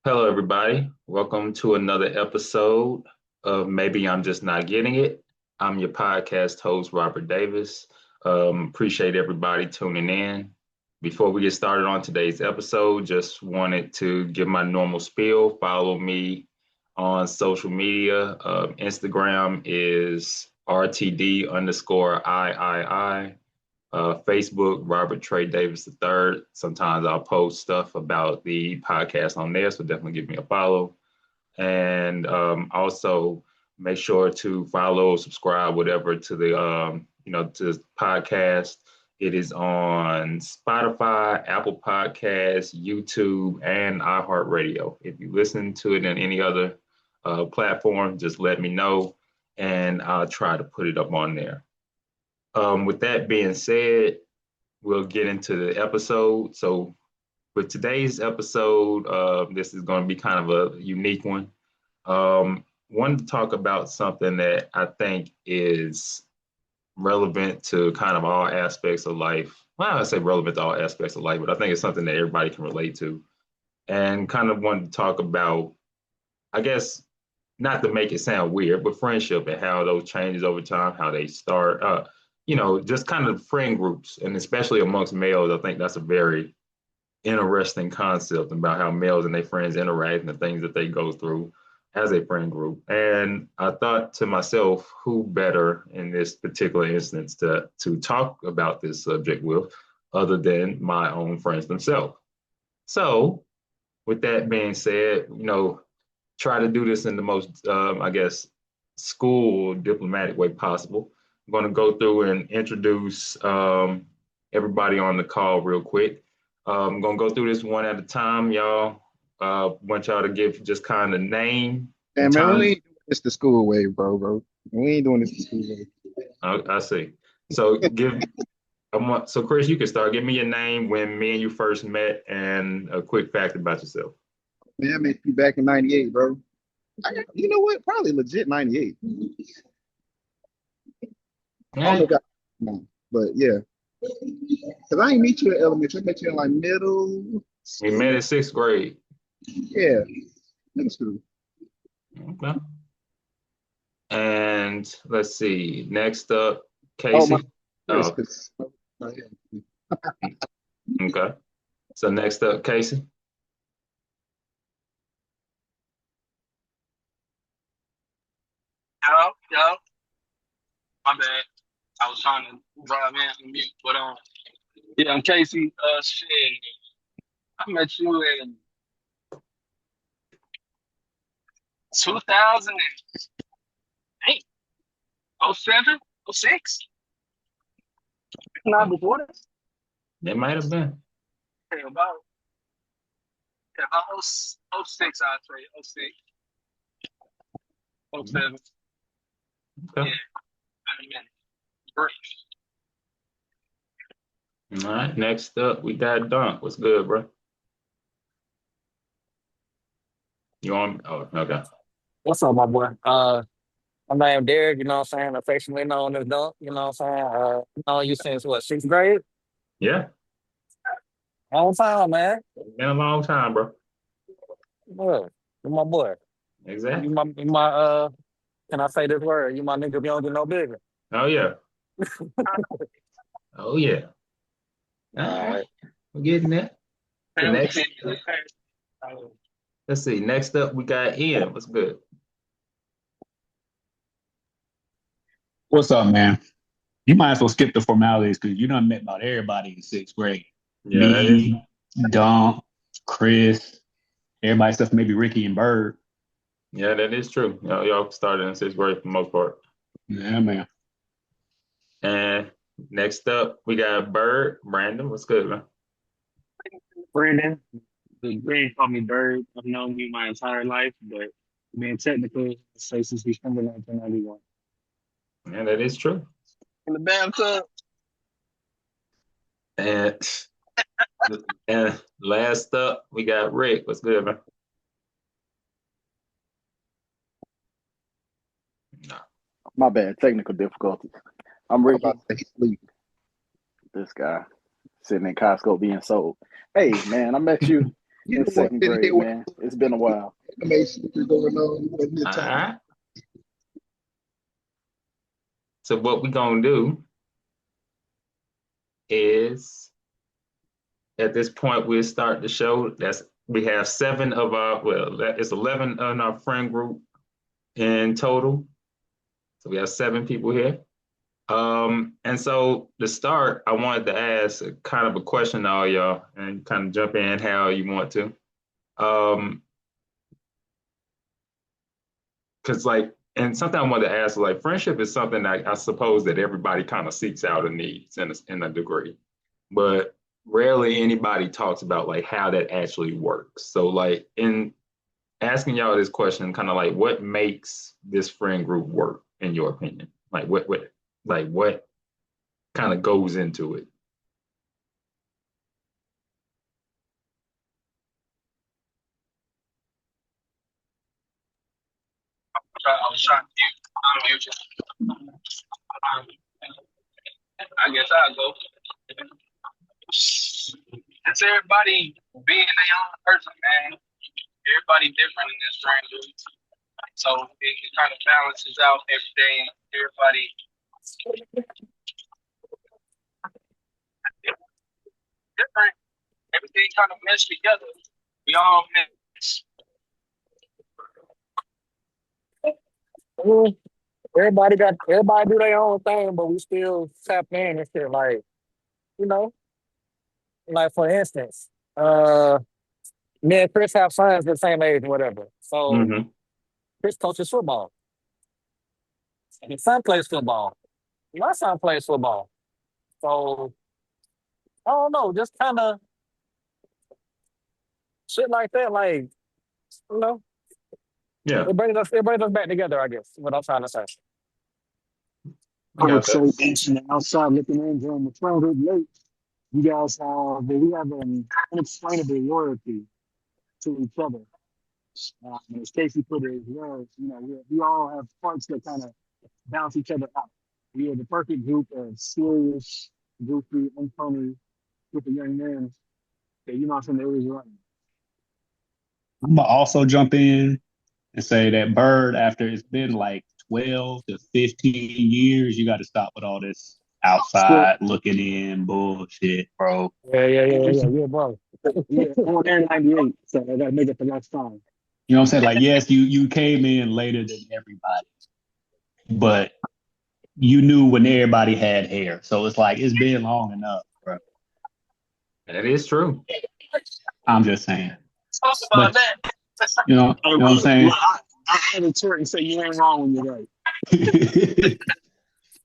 Hello, everybody. Welcome to another episode of Maybe I'm Just Not Getting It. I'm your podcast host, Robert Davis. Appreciate everybody tuning in. Before we get started on today's episode, just wanted to give my normal spiel. Follow me on social media. Instagram is RTD underscore III. Facebook, Robert Trey Davis III. Sometimes I'll post stuff about the podcast on there, so definitely give me a follow. And also make sure to follow, subscribe, whatever to the to the podcast. It is on Spotify, Apple Podcasts, YouTube, and iHeartRadio. If you listen to it in any other platform, just let me know, and I'll try to put it up on there. With that being said, we'll get into the episode. So, with today's episode, this is going to be kind of a unique one. Wanted to talk about something that I think is relevant to kind of all aspects of life. Well, I say relevant to all aspects of life, but I think it's something that everybody can relate to. And kind of wanted to talk about, I guess, not to make it sound weird, but friendship and how those changes over time, how they start. Just kind of friend groups, and especially amongst males, I think that's a very interesting concept about how males and their friends interact and the things that they go through as a friend group. And I thought to myself, who better in this particular instance to talk about this subject with, other than my own friends themselves. So, with that being said, try to do this in the most, I guess, school diplomatic way possible. I'm going to go through and introduce everybody on the call real quick. I'm going to go through this one at a time, y'all. Want y'all to give just kind of name Damn, and man, we time. ain't doing this the school way, bro. We ain't doing this the school way. I see. So so Chris, you can start. Give me your name, when me and you first met, and a quick fact about yourself. Man, I met you back in '98, bro. You know what? Probably legit '98. I don't Yeah, think but yeah. Because I ain't meet you in elementary. I met you in like middle we met school. in sixth grade. Yeah, middle school. Okay. And let's see. Next up, Oh, my Casey. Chris, Oh, because yeah. okay. So next up, Casey. Yo, my bad. I was trying to drive in on mute, but yeah, I'm Casey. Shit, I met you in 2008, '07, '06. Not before this. It might have been. Yeah, about '06, I'd say '06, '07. Okay. Yeah, I mean, great. All right. Next up, we got Dunk. What's good, bro? You on? Oh, okay. What's up, my boy? My name Derek, you know what I'm saying? Affectionately known as Dunk, you know what I'm saying? Known you since what, sixth grade? Yeah. Long time, man. Been a long time, bro. Boy, you my boy. Exactly. You my can I say this word? You my nigga, you don't get no bigger. Oh yeah. Oh yeah. All All right. right. We're getting there. The Family next, opinion. let's see. Next up, we got Ian. What's good? What's up, man? You might as well skip the formalities because you done met about everybody in sixth grade. Yeah, that is. Me, Dom, Chris, everybody except maybe Ricky and Byrd. Yeah, that is true. Y'all started in sixth grade for the most part. Yeah, man. And next up, we got Byrd. Brandon, what's good, man? Brandon, the Brandon called me Byrd. I've known you my entire life, but being technical, say since December 1991. Yeah, that is true. In the bathtub. And and last up, we got Rick. What's good, man? No. My bad, technical difficulties. I'm I'm Ricky, about to say sleep. this guy sitting in Costco being sold. Hey, man, I met you You the Since one second been grade, here with man. It's been a while. information going on at the All time. right. So what we're gonna do is at this point we'll start the show. We have 7 of our that is 11 in our friend group in total. So we have 7 people here. And so to start, I wanted to ask kind of a question to all y'all and kind of jump in how you want to. Because and something I wanted to ask, like friendship is something that I suppose that everybody kind of seeks out and needs in a degree, but rarely anybody talks about like how that actually works. So like in asking y'all this question, kind of like what makes this friend group work in your opinion? Like what kind of goes into it? I was trying to unmute you. Um, I guess I'll go. It's everybody being their own person, man. Everybody different in this friend group. So it kind of balances out everything. Everybody different. Everything kind of meshed together. We all mix. Mm, everybody do their own thing, but we still tap in and shit. Like, you know, like for instance, me and Chris have sons the same age, whatever. So Mm-hmm. Chris coaches football. His son plays football. My son plays football. So I don't know, just kind of shit like that. Like, you know, Yeah, it brings us back together, I guess. What I'm trying to say. I yeah, would say that's from the outside looking in during the childhood late, you guys we have an unexplainable loyalty to each other. And as Casey put it as well, we all have parts that kind of bounce each other out. We are the perfect group of serious, goofy, unfunny group of young men that from the always running. I'm gonna also jump in and say that Byrd, after it's been like 12 to 15 years, you got to stop with all this Still, outside looking in bullshit, bro. Yeah, bro. yeah, born there in '98, so I got to make it the last time. You know what I'm saying? Like, yes, you came in later than everybody, but you knew when everybody had hair. So it's like it's been long enough, bro. that is true. I'm just saying. Talk about But that. you know what I'm saying? I had a turn and say you ain't wrong when you're right.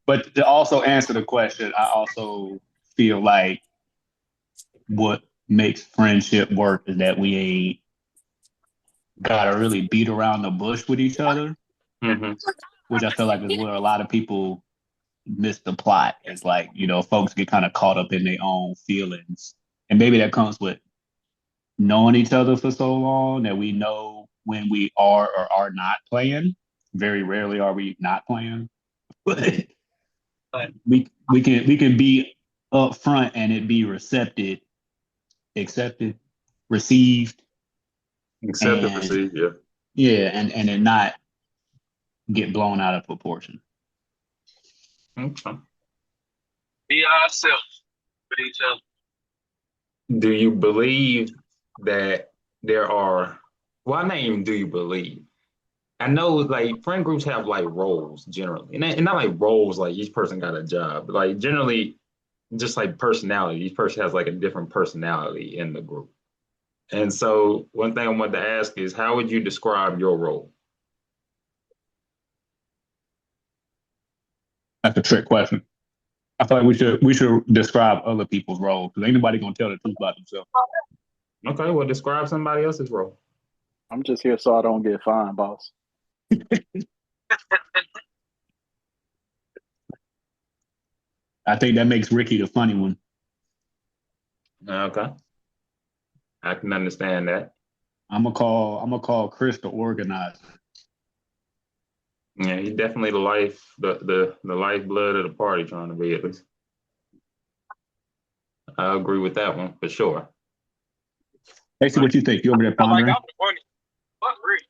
But to also answer the question, I also feel like what makes friendship work is that we ain't gotta really beat around the bush with each other, Mm-hmm. which I feel like is where a lot of people miss the plot. It's like, folks get kind of caught up in their own feelings. And maybe that comes with knowing each other for so long that we know when we are or are not playing. Very rarely are we not playing. But But we can be up front and it be accepted, received, Accepted, and received, yeah. yeah, and it not get blown out of proportion. Okay. be ourselves with each other. Do you believe that there are, well, not even do you believe? I know like friend groups have like roles generally, and not like roles like each person got a job, but like generally just like personality. Each person has like a different personality in the group. And so one thing I wanted to ask is how would you describe your role? That's a trick question. I feel like we should describe other people's roles because ain't nobody gonna tell the truth about themselves. Okay, well describe somebody else's role. I'm just here so I don't get fined, boss. I think that makes Ricky the funny one. Okay. I can understand that. I'm gonna call Chris the organizer. Yeah, he's definitely the lifeblood of the party trying to be at least. I agree with that one for sure. Casey, what you think? You over there I feel like pondering? I'm the funny. Fuck Rick.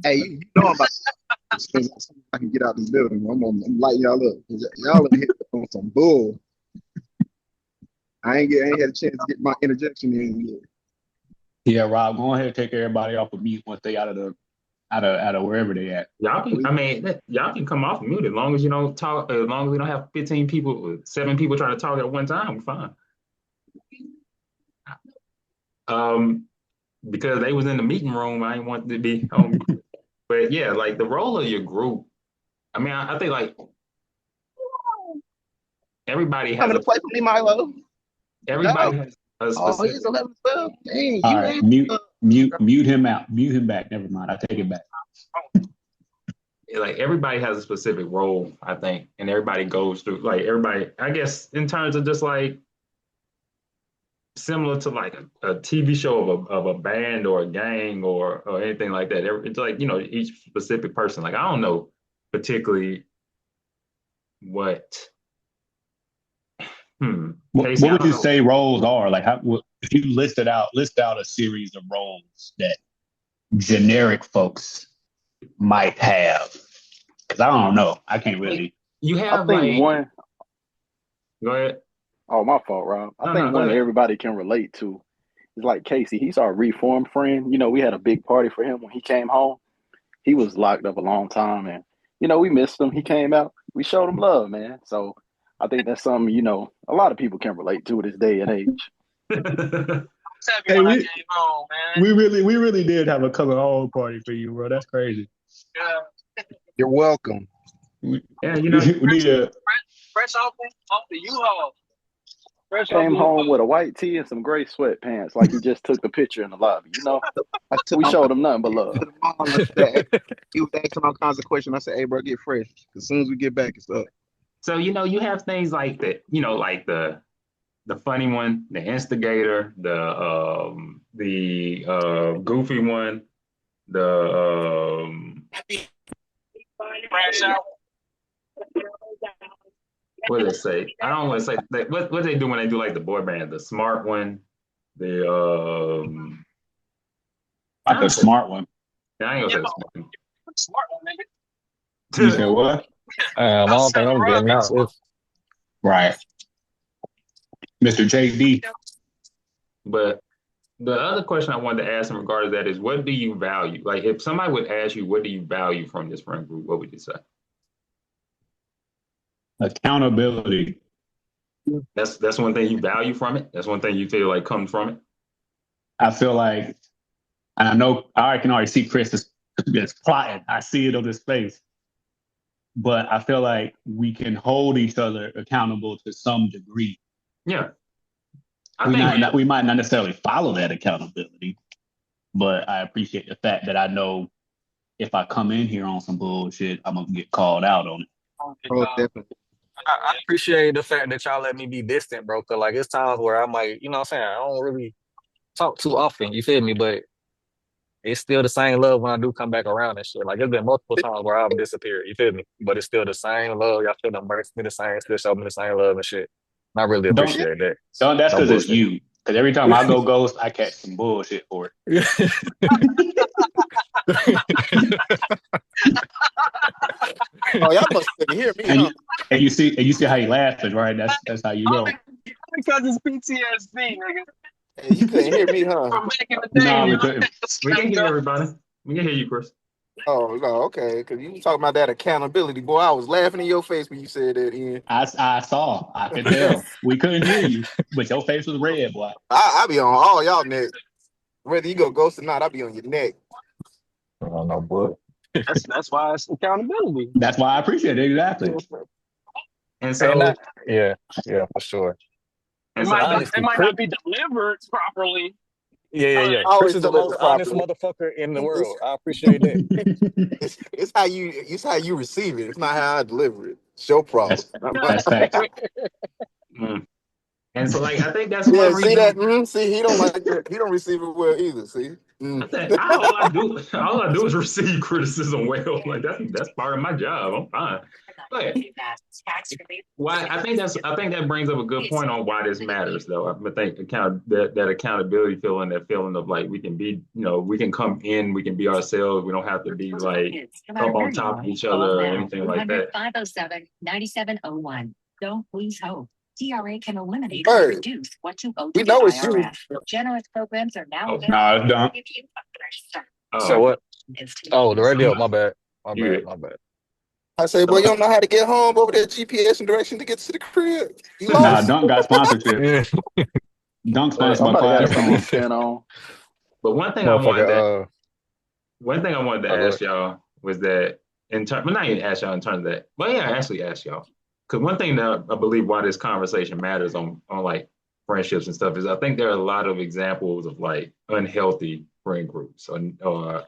Hey, you know I'm about to, as soon as I can get out this building. I'm lighting y'all up. Y'all are hit on some bull. I ain't had a chance to get my interjection in yet. Yeah, Rob, go ahead and take everybody off of mute once they out of wherever they at. Y'all can come off mute as long as you don't talk. As long as we don't have 15 people, 7 people trying to talk at one time, we're fine. Because they was in the meeting room, I didn't want to be on. But yeah, like the role of your group. I mean, I think like everybody has Coming to play for me, Milo. everybody has a Oh, specific. he's 11-12. Dang, All you right, ain't. mute him out. Mute him back. Never mind. I take it back. Like everybody has a specific role, I think, and everybody goes through like everybody. I guess in terms of just like similar to like a TV show of a band or a gang or anything like that. It's like each specific person. Like I don't know particularly what. What Casey, I would don't you know. say roles are? Like, if you list out a series of roles that generic folks might have? Because I don't know. I can't really. You I have think like. one. Go ahead. Oh, my fault, Rob. I No, think go one that ahead. everybody can relate to is like Casey. He's our reformed friend. We had a big party for him when he came home. He was locked up a long time, and we missed him. He came out. We showed him love, man. So I think that's something a lot of people can relate to this day and age. I was happy Hey, when I came home, man. we really did have a coming home party for you, bro. That's crazy. Yeah. You're welcome. Yeah, We need a. Fresh off the U-Haul. Fresh off Came the home U-Haul. with a white tee and some gray sweatpants, like he just took the picture in the lobby. I took We my showed him nothing but love. to the mall and said, he was asking all kinds of questions. I said, "Hey, bro, get fresh. As soon as we get back, it's up." So you have things like that. Like the funny one, the instigator, the goofy one, the Crash out. what do they say? I don't want to say what do they do when they do like the boy band, the smart one, the Like a smart one. I ain't gonna say the smart one. Smart one, nigga. You said what? I don't think I'm getting out. Right. Mr. JD. But the other question I wanted to ask in regard to that is, what do you value? Like, if somebody would ask you, what do you value from this friend group? What would you say? Accountability. That's one thing you value from it. That's one thing you feel like comes from it. I feel like, and I know I can already see Chris is plotting. I see it on his face. But I feel like we can hold each other accountable to some degree. Yeah. We might not necessarily follow that accountability, but I appreciate the fact that I know if I come in here on some bullshit, I'm going to get called out on it. Oh, definitely. I appreciate the fact that y'all let me be distant, bro. Cause like it's times where I might, what I'm saying, I don't really talk too often. You feel me? But it's still the same love when I do come back around and shit. Like it's been multiple times where I've disappeared. You feel me? But it's still the same love. Y'all still embrace me the same, still show me the same love and shit. And I really appreciate that. That's because it's bullshit. you. Because every time I go ghost, I catch some bullshit for it. Oh, y'all must couldn't hear me, huh? And you see how he laughing, right? That's how you know. Because it's PTSD, nigga. Hey, you couldn't hear me, huh? From back in the day. No, we couldn't. We can hear everybody. We can hear you, Chris. Oh, no, okay. Because you talking about that accountability. Boy, I was laughing in your face when you said that, Ian. I could tell. We couldn't hear you, but your face was red, boy. I be on all y'all neck. Whether you go ghost or not, I be on your neck. I don't know, boy. That's why it's accountability. That's why I appreciate it, exactly. And so, yeah, for sure. And It so might not be delivered properly. Yeah. Always Chris is the deliver most honest properly. motherfucker in the world. I appreciate that. It's how you receive it. It's not how I deliver it. It's your problem. That's facts. And so like I think that's Yeah, one see that? reason. See, he don't like that. He don't receive it well either. See. I think all I do is receive criticism well. Like that's part of my job. I'm fine. But why I think that brings up a good point on why this matters though. I think that accountability feeling, that feeling of like we can be, we can come in, we can be ourselves. We don't have to be like up on top of each other or anything like that. 507-9701. Don't please hope. TRA can eliminate or Byrd, reduce what you owe to we the know it's you. IRS. Generous programs are now Oh, No, available it's done. to give you a fresh start. So what? Oh, the radio. somebody, My bad. My you bad. good. My bad. I say, boy, you don't know how to get home over that GPS and direction to get to the crib. You Nah, lost. Dunk got sponsorship. Yeah. Dunk But sponsored by Somebody got to Quiet put their Storm. skin on. one thing I wanted to Motherfucker. one thing I wanted to Oh, go ask y'all was that well, not even ask y'all in terms of that, but yeah, actually ask y'all. Because one thing that I believe why this conversation matters on like friendships and stuff is I think there are a lot of examples of like unhealthy friend groups, or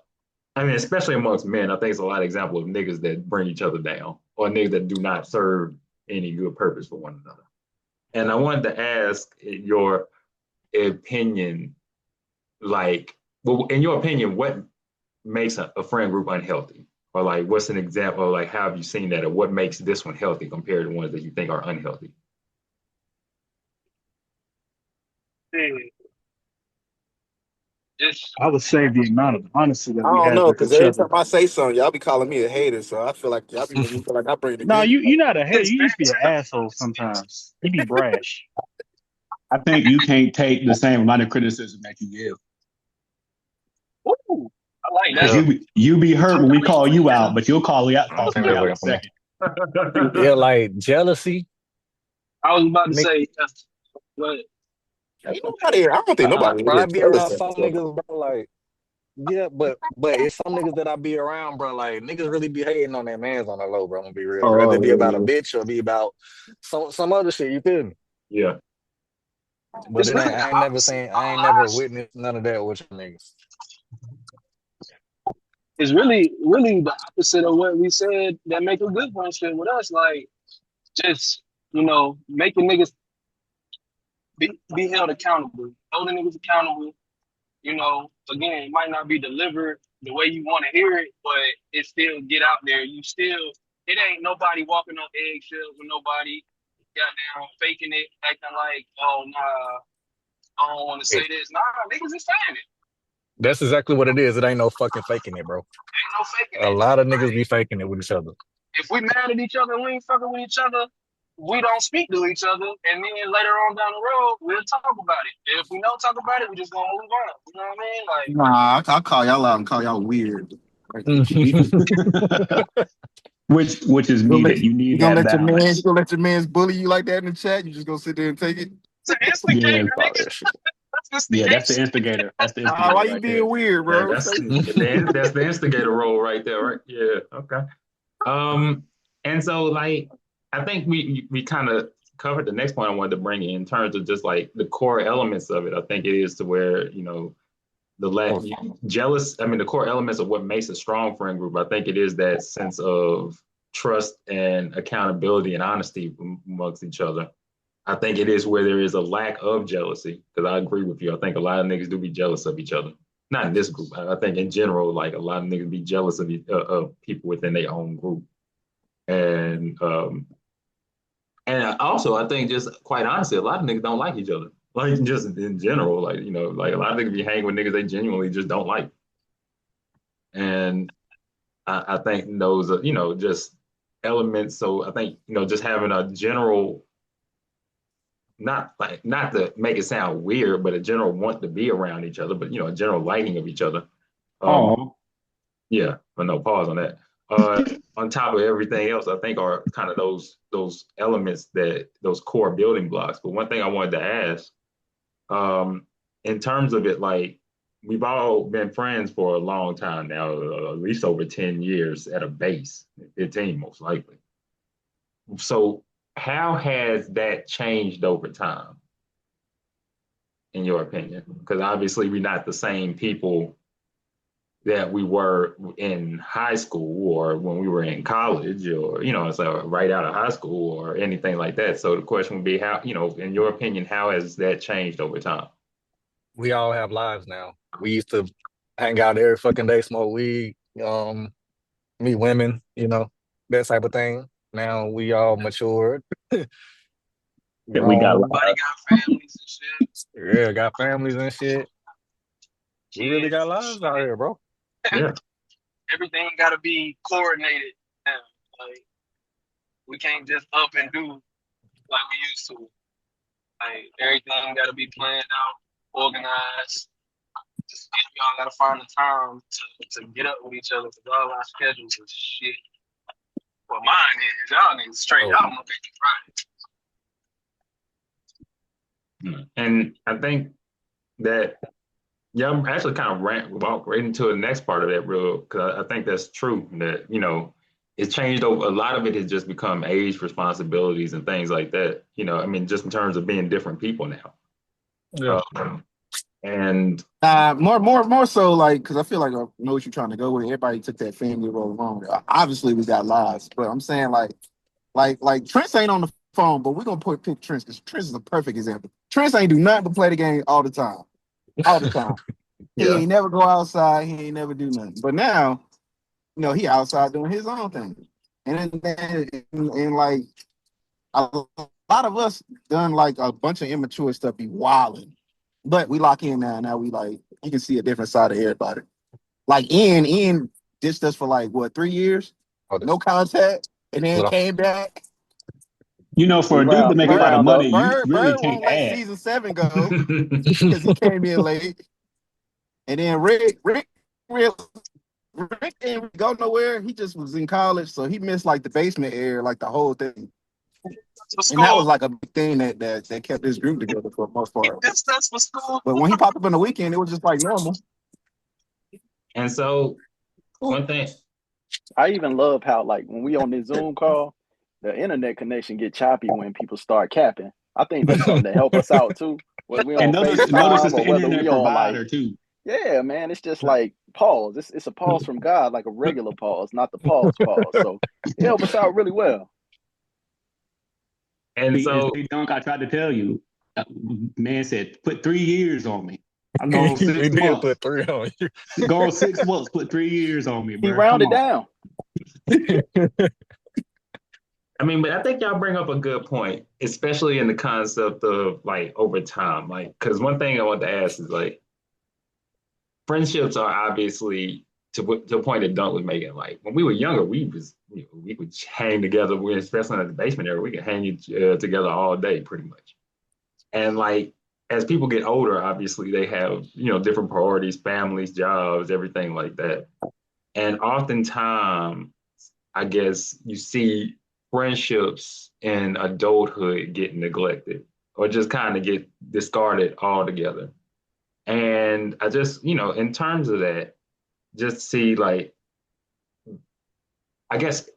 I mean, especially amongst men. I think it's a lot of examples of niggas that bring each other down, or niggas that do not serve any good purpose for one another. And I wanted to ask your opinion, like, well, in your opinion, what makes a friend group unhealthy? Or like, what's an example? Or like, how have you seen that? Or what makes this one healthy compared to ones that you think are unhealthy? Just I would say the amount of honesty that I we don't have know, with because each every other. time I say something, y'all be calling me a hater. So I feel like y'all be making me feel like I bring the No, good. you're not a hater. just You just be an asshole sometimes. You be brash. I think you can't take the same amount of criticism that you give. ooh, I like Because that. yeah. you be hurt when we call you out, but you'll call Same somebody way out in a for me. second. Yeah, like jealousy. I was about to Make say, but Ain't nobody. I don't think nobody bro, I here be jealous around of some each other. niggas, bro. Like, yeah, but it's some niggas that I be around, bro. Like niggas really be hating on their mans on the low, bro. I'm gonna be real. Whether Oh it be about a yeah, bitch or be about some other shit. You feel me? Yeah. But it's it really ain't. the I ain't never opposite. seen. I ain't never witnessed none of that with your niggas. It's really the opposite of what we said that make a good friendship with us. Like, just, making niggas be held accountable, holding niggas accountable. Again, it might not be delivered the way you want to hear it, but it still get out there. It ain't nobody walking on eggshells with nobody goddamn faking it, acting like, oh, nah, I don't want to say It, this. Nah, niggas is saying it. that's exactly what it is. It ain't no fucking faking it, bro. Ain't no faking A it. lot of niggas Like, be faking it with each other. if we mad at each other and we ain't fucking with each other, we don't speak to each other, and then later on down the road, we'll talk about it. And if we don't talk about it, we just gonna move on. You know what I mean? Like, Nah, I'll call y'all out and call y'all weird. Like, which is you gonna let needed. You you need gonna that let your man you balance. gonna let your man's bully you like that in the chat? You just gonna sit there and take it? it's an Yeah, instigator, All nigga. that shit. That's yeah, that's the instigation. instigator. That's the Why instigator you right there. being weird, Yeah, bro? that's Say it. that's the instigator role right there, right? Yeah, okay. Um, and so like I think we kind of covered the next point I wanted to bring in terms of just like the core elements of it. I think it is to where, the jealous, I mean the core elements of what makes a strong friend group. I think it is that sense of trust and accountability and honesty amongst each other. I think it is where there is a lack of jealousy, because I agree with you. I think a lot of niggas do be jealous of each other. Not in this group. I think in general, like a lot of niggas be jealous of people within their own group. And also I think just quite honestly, a lot of niggas don't like each other. Like just in general, like like a lot of niggas be hanging with niggas they genuinely just don't like. And I think those are, just elements. So I think, just having a general, not to make it sound weird, but a general want to be around each other, but a general liking of each other. Um, Oh, yeah, but no pause on that. On top of everything else, I think are kind of those elements, those core building blocks. But one thing I wanted to ask, in terms of it, like we've all been friends for a long time now, at least over 10 years at a base, 15 most likely. So how has that changed over time, in your opinion? Because obviously we're not the same people, that we were in high school or when we were in college or, it's right out of high school or anything like that. So the question would be how, in your opinion, how has that changed over time? We all have lives now. We used to hang out every fucking day, smoke weed, meet women, that type of thing. Now we all matured, That we got grown, Everybody got families and shit. yeah, got families and shit. We really got Kids and lives out shit. here, bro. Yeah. Everything got to be coordinated now. Like, we can't just up and do like we used to. Like, everything got to be planned out, organized. Just y'all got to find the time to get up with each other because all our schedules is shit. Well, mine is. Y'all niggas straight. Oh, Y'all Monday through Friday. And I think that, yeah, I'm actually kind of walk right into the next part of that real, because I think that's true that, it's changed over. A lot of it has just become age responsibilities and things like that. I mean, just in terms of being different people now. yeah. And more so like because I feel like I know what you're trying to go with. Everybody took that family role wrong. Obviously, we got lives, but I'm saying like Trent ain't on the phone, but we're gonna pick Trent because Trent is a perfect example. Trent ain't do nothing but play the game all the time, all the time. He yeah, ain't never go outside. He ain't never do nothing. But now, he outside doing his own thing, and like a lot of us done like a bunch of immature stuff, be wilding. But we lock in now. Now we like you can see a different side of everybody. Like Ian ditched us for like what 3 years, Oh, this, no contact, and then well, came back. For a dude to make He a lot of round money, up. you Byrd really won't can't let add. season 7 go because he came in late, and then Rick didn't go nowhere. He just was in college, so he missed like the basement air, like the whole thing. For And that school. was like a big thing that kept this group together for the most part. This that's for school. But when he popped up on the weekend, it was just like normal. and so one thing, I even love how like when we on this Zoom call, the internet connection get choppy when people start capping. I think that's something to help us out too. Whether we And on notice FaceTime it's or the whether internet we on like, provider too. yeah, man, it's just like pause. It's a pause from God, like a regular pause, not the pause. So it help us out really well. and so See, Dunk, I tried to tell you. Man said, put 3 years on me. I'm going he 6 did months. put 3 on you. Go 6 months, put 3 years on me, He bro. Come rounded on. down. I mean, but I think y'all bring up a good point, especially in the concept of like over time. Like, because one thing I want to ask is like, friendships are obviously to a point that Dunk was making. Like when we were younger, we would hang together. We especially in the basement area, we could hang together all day pretty much. And like as people get older, obviously they have different priorities, families, jobs, everything like that. And oftentimes, I guess you see friendships in adulthood get neglected or just kind of get discarded altogether. And I just, in terms of that, just see like, I guess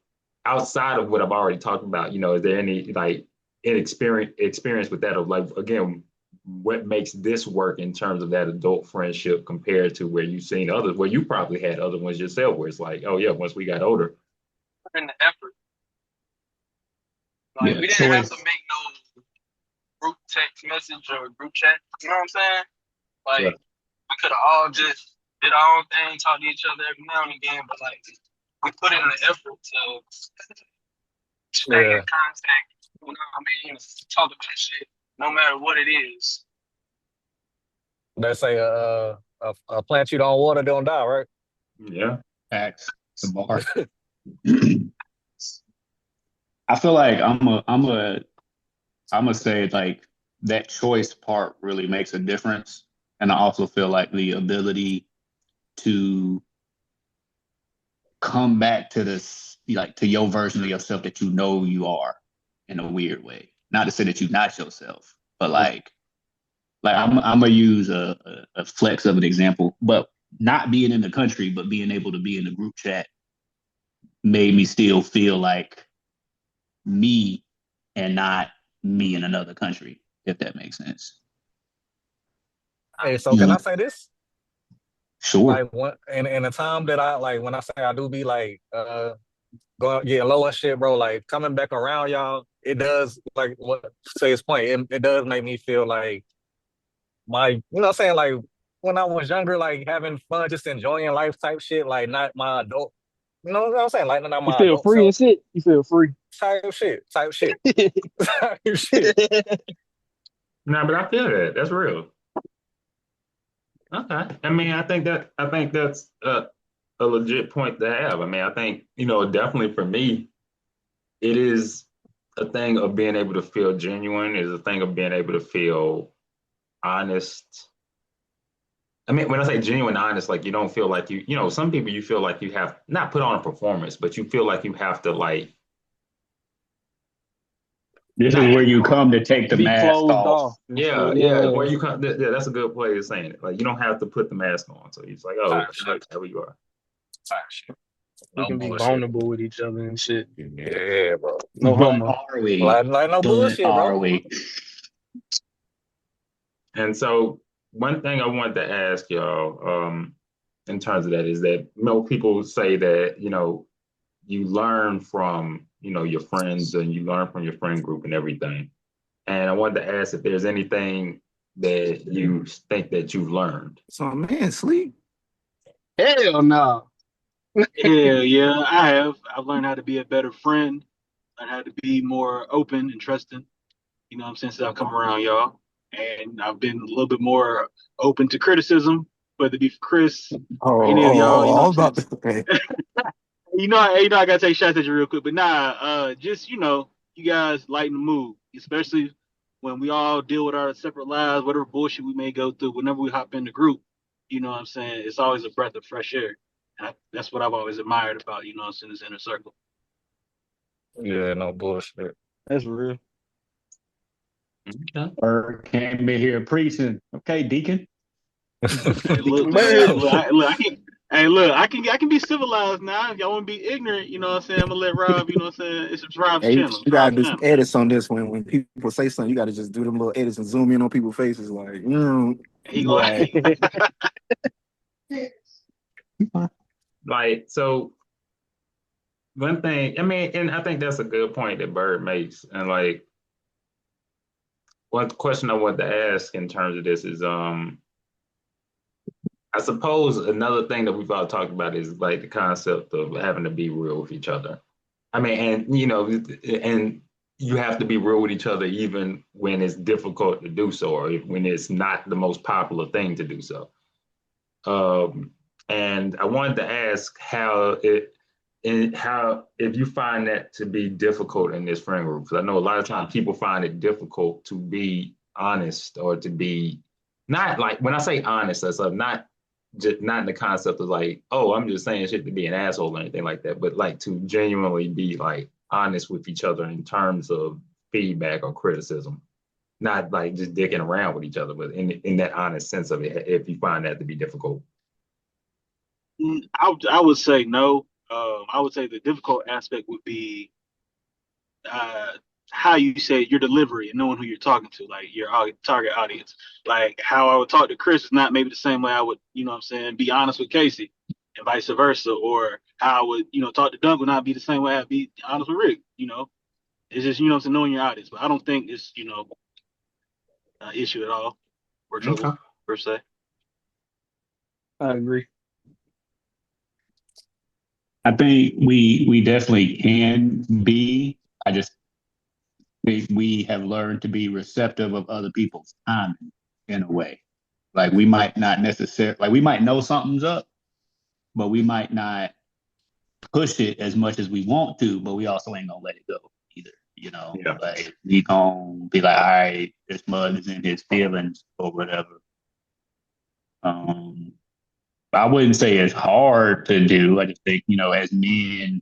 outside of what I've already talked about, is there any like experience with that of like, again, what makes this work in terms of that adult friendship compared to where you've seen others, where you probably had other ones yourself, where it's like, oh yeah, once we got older. In the effort. Like Yeah, we didn't have choice. to make no group text message or group chat. You know what I'm saying? Like Yeah. we could have all just did our own thing, talk to each other every now and again, but like we put in the effort to stay in Yeah. contact. You know what I mean? Talk about shit, no matter what it is. They say a plant you don't water don't die, right? Yeah. Facts. The bar. I feel like I'm a say like that choice part really makes a difference. And I also feel like the ability to come back to this, like to your version of yourself that you are in a weird way. Not to say that you're not yourself, but like I'm gonna use a flex of an example, but not being in the country, but being able to be in the group chat made me still feel like me and not me in another country, if that makes sense. Hey, so You can know? I say this? Sure. like when in the time that I like when I say I do be like going getting low and shit, bro, like coming back around y'all, it does like what to his point, it does make me feel like you know what I'm saying, like when I was younger, like having fun, just enjoying life type shit, like not my adult, you know what I'm saying, like not You my feel adult free and self shit. You feel free. type shit, type shit. No, but I feel that. That's real. Okay. I mean, I think that's a legit point to have. I mean, I think, definitely for me, it is a thing of being able to feel genuine, is a thing of being able to feel honest. I mean, when I say genuine, honest, like you don't feel like some people you feel like you have not put on a performance, but you feel like you have to like This is not. where you come to take the Be mask closed off. off and Yeah, shit. yeah. Yeah. Where you come, yeah, that's a good way of saying it. Like you don't have to put the mask on, so it's like, oh, Type shit, like however you are. type shit. We No can be bullshit. vulnerable with each other and shit. Yeah, bro. No But homo. are we? Like no But bullshit, are bro. we? And so one thing I wanted to ask y'all, in terms of that, is that people say that you learn from your friends and you learn from your friend group and everything. And I wanted to ask if there's anything that you think that you've learned. So man, sleep. Hell no. Hell yeah, I have. I've learned how to be a better friend, learned how to be more open and trusting, you know what I'm saying, since I've come around y'all. And I've been a little bit more open to criticism, whether it be for Chris or any of y'all, you know I what was I'm saying? about to say. I gotta take shots at you real quick, but just you guys lighten the mood, especially when we all deal with our separate lives, whatever bullshit we may go through. Whenever we hop in the group, you know what I'm saying? It's always a breath of fresh air. And that's what I've always admired about, you know what I'm saying, this inner circle. Yeah, no bullshit. That's real. Okay. Or came in here preaching. Okay, Deacon. Hey, look, man, Man, I can be civilized now. If y'all want to be ignorant, you know what I'm saying, I'm gonna let Rob, you know what I'm saying, it's Rob's Hey, channel. you It's gotta Rob's do some channel. edits on this one. When people say something, you gotta just do them little edits and zoom in on people's faces, like, He go, right. Like, so one thing, I mean, and I think that's a good point that Byrd makes. And like, one question I wanted to ask in terms of this is, I suppose another thing that we've all talked about is like the concept of having to be real with each other. I mean, and you have to be real with each other even when it's difficult to do so, or when it's not the most popular thing to do so. Um, and I wanted to ask how if you find that to be difficult in this friend group, because I know a lot of times people find it difficult to be honest or to be not like when I say honest, that's not just not in the concept of like, oh, I'm just saying shit to be an asshole or anything like that, but like to genuinely be like honest with each other in terms of feedback or criticism, not like just dicking around with each other, but in that honest sense of it, if you find that to be difficult. I would say no. I would say the difficult aspect would be uh, how you say your delivery and knowing who you're talking to, like your target audience. Like how I would talk to Chris is not maybe the same way I would, you know what I'm saying, be honest with Casey and vice versa. Or how I would, talk to Dunk would not be the same way I'd be honest with Rick, you know. It's just, what I'm saying, knowing your audience. But I don't think it's, an issue at all or Okay. trouble per se. I agree. I think we definitely can be. I just think we have learned to be receptive of other people's timing in a way. Like we might not necessarily like we might know something's up, but we might not push it as much as we want to, but we also ain't gonna let it go either. Yeah. Like we gonna be like, all right, this mud is in his feelings or whatever. I wouldn't say it's hard to do. I just think, as men,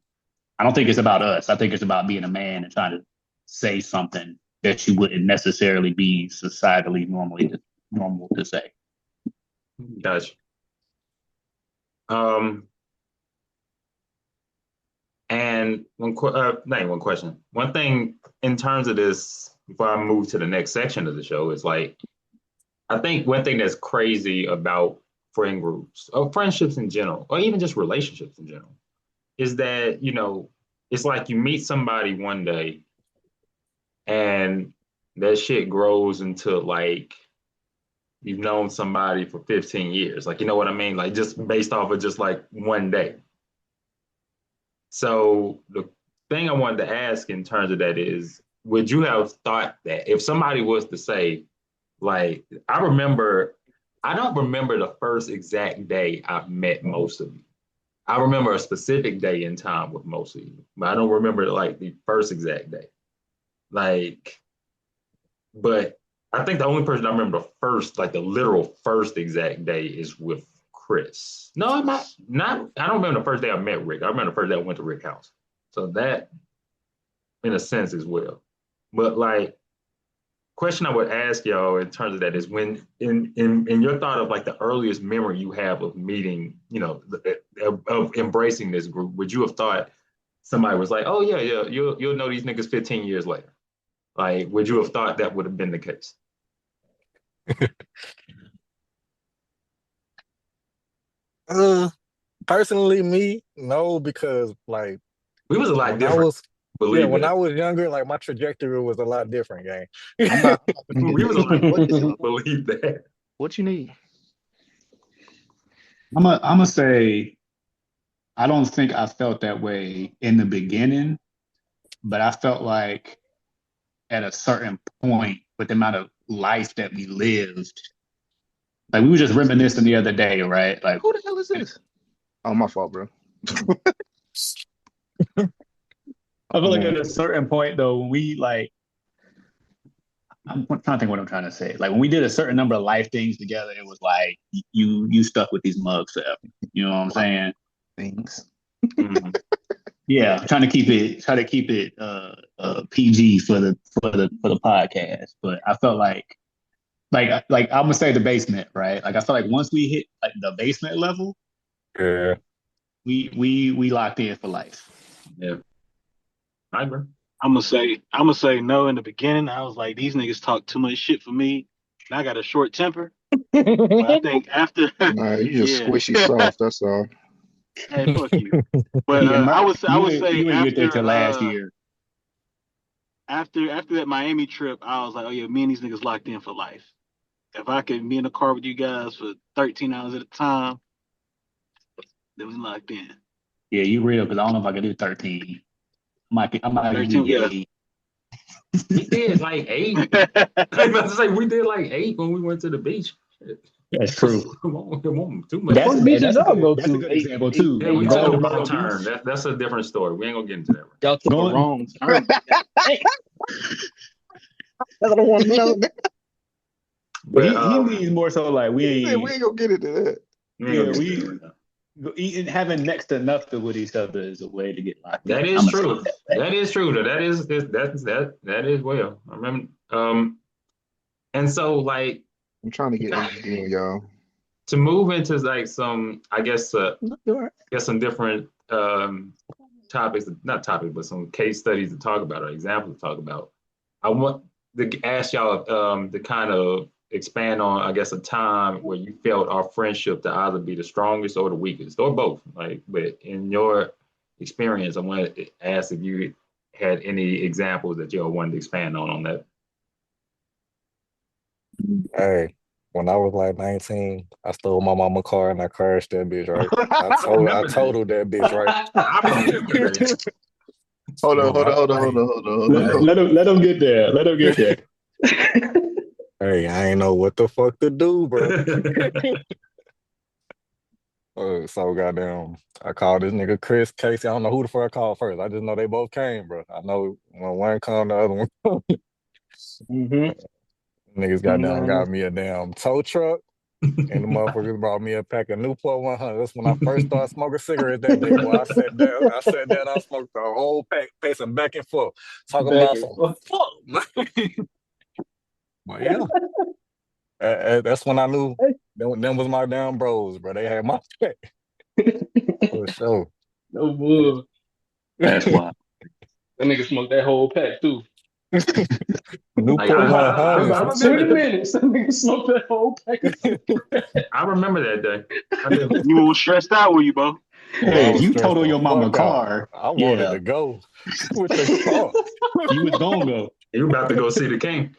I don't think it's about us. I think it's about being a man and trying to say something that you wouldn't necessarily be societally normal to say. Gotcha. Um, and not one question. One thing in terms of this, before I move to the next section of the show, is like, I think one thing that's crazy about friend groups or friendships in general, or even just relationships in general, is that, it's like you meet somebody one day and that shit grows into like you've known somebody for 15 years. Like, you know what I mean? Like just based off of just like one day. So the thing I wanted to ask in terms of that is, would you have thought that if somebody was to say, like, I don't remember the first exact day I've met most of you. I remember a specific day in time with most of you, but I don't remember like the first exact day. Like, but I think the only person I remember the first, like the literal first exact day is with Chris. No, I might not. I don't remember the first day I met Rick. I remember the first day I went to Rick's house. So that, in a sense, as well. But like, question I would ask y'all in terms of that is, when in your thought of like the earliest memory you have of meeting, of embracing this group, would you have thought somebody was like, oh yeah, you'll know these niggas 15 years later? Like, would you have thought that would have been the case? Personally, me, no, because like We was a lot when I different. was Believe when that. I was younger, like my trajectory was a lot different, gang. I'm not. We was a lot What, different. Believe that. what you need? I'm gonna say I don't think I felt that way in the beginning, but I felt like at a certain point with the amount of life that we lived, like we were just reminiscing the other day, right? Like, Who the hell is this? Oh, my fault, bro. I feel like at a certain point though, when we like, I'm trying to think what I'm trying to say. Like when we did a certain number of life things together, it was like you stuck with these mugs forever. You know what I'm saying? Things. Mhm. Yeah, trying to keep it PG for the podcast. But I felt like I'm gonna say the basement, right? Like I felt like once we hit like the basement level, Yeah. we locked in for life. Yeah, I agree. I'm gonna say no in the beginning. I was like, these niggas talk too much shit for me, and I got a short temper. But I think after, Nah, you just yeah, squishy soft. That's all. hey, fuck you. But Yeah, I would say you ain't get there till last year. after that Miami trip, I was like, oh yeah, me and these niggas locked in for life. If I could be in the car with you guys for 13 hours at a time, then we locked in. Yeah, you real because I don't know if I can do 13. I might 13, do yeah. 8. We did like 8. I was about to say we did like 8 when we went to the beach. That's true. Come on, too The much. fuck beaches y'all go That's a to? good Eight, example eight, too. Yeah, eight we took hours a Going to wrong Myrtle turn. Beach. That's a different story. We ain't gonna get into that. Right. y'all took a Going wrong turn. Hey, I don't want to know. But But he means more so like We ain't gonna get into that. we ain't gonna get into we that right now. eating having next to nothing with each other is a way to get locked in. That I'm is gonna say true. it that way. That is true. That is well. I remember. And so like I'm trying to get in the deal, y'all. to move into like some, I guess, You're some different topics, not topics, but some case studies to talk about or examples to talk about. I want to ask y'all to kind of expand on, I guess, a time where you felt our friendship to either be the strongest or the weakest, or both. Like, but in your experience, I want to ask if you had any examples that y'all wanted to expand on that. Hey, when I was like 19, I stole my mama car and I crashed that bitch, right? I remember that. Totaled that bitch, right? I remember that. Hold on, Bro, Let him get there. Let him get there. Hey, I ain't know what the fuck to do, bro. So goddamn, I called this nigga Chris Casey. I don't know who the fuck I called first. I just know they both came, bro. I know when one come, the other one come. Niggas goddamn got me a damn tow truck, and the motherfuckers brought me a pack of Newport 100. That's when I first started smoking cigarettes. That big boy. I sat down. I smoked the whole pack, pacing back and forth, talking back about and some forth. fuck. But yeah, that's when I knew them was my damn bros, bro. They had my back for sure. No bull. That's why. That nigga smoked that whole pack too. Like Newport For 100. about 20 minutes, that nigga smoked that whole pack of I remember that day. I do. You were stressed out, were you, Bo? Boy, I Hey, if was you stressed total the your mama fuck out. car, I wanted yeah, to go with the car. you was gonna go. You about to go see the king.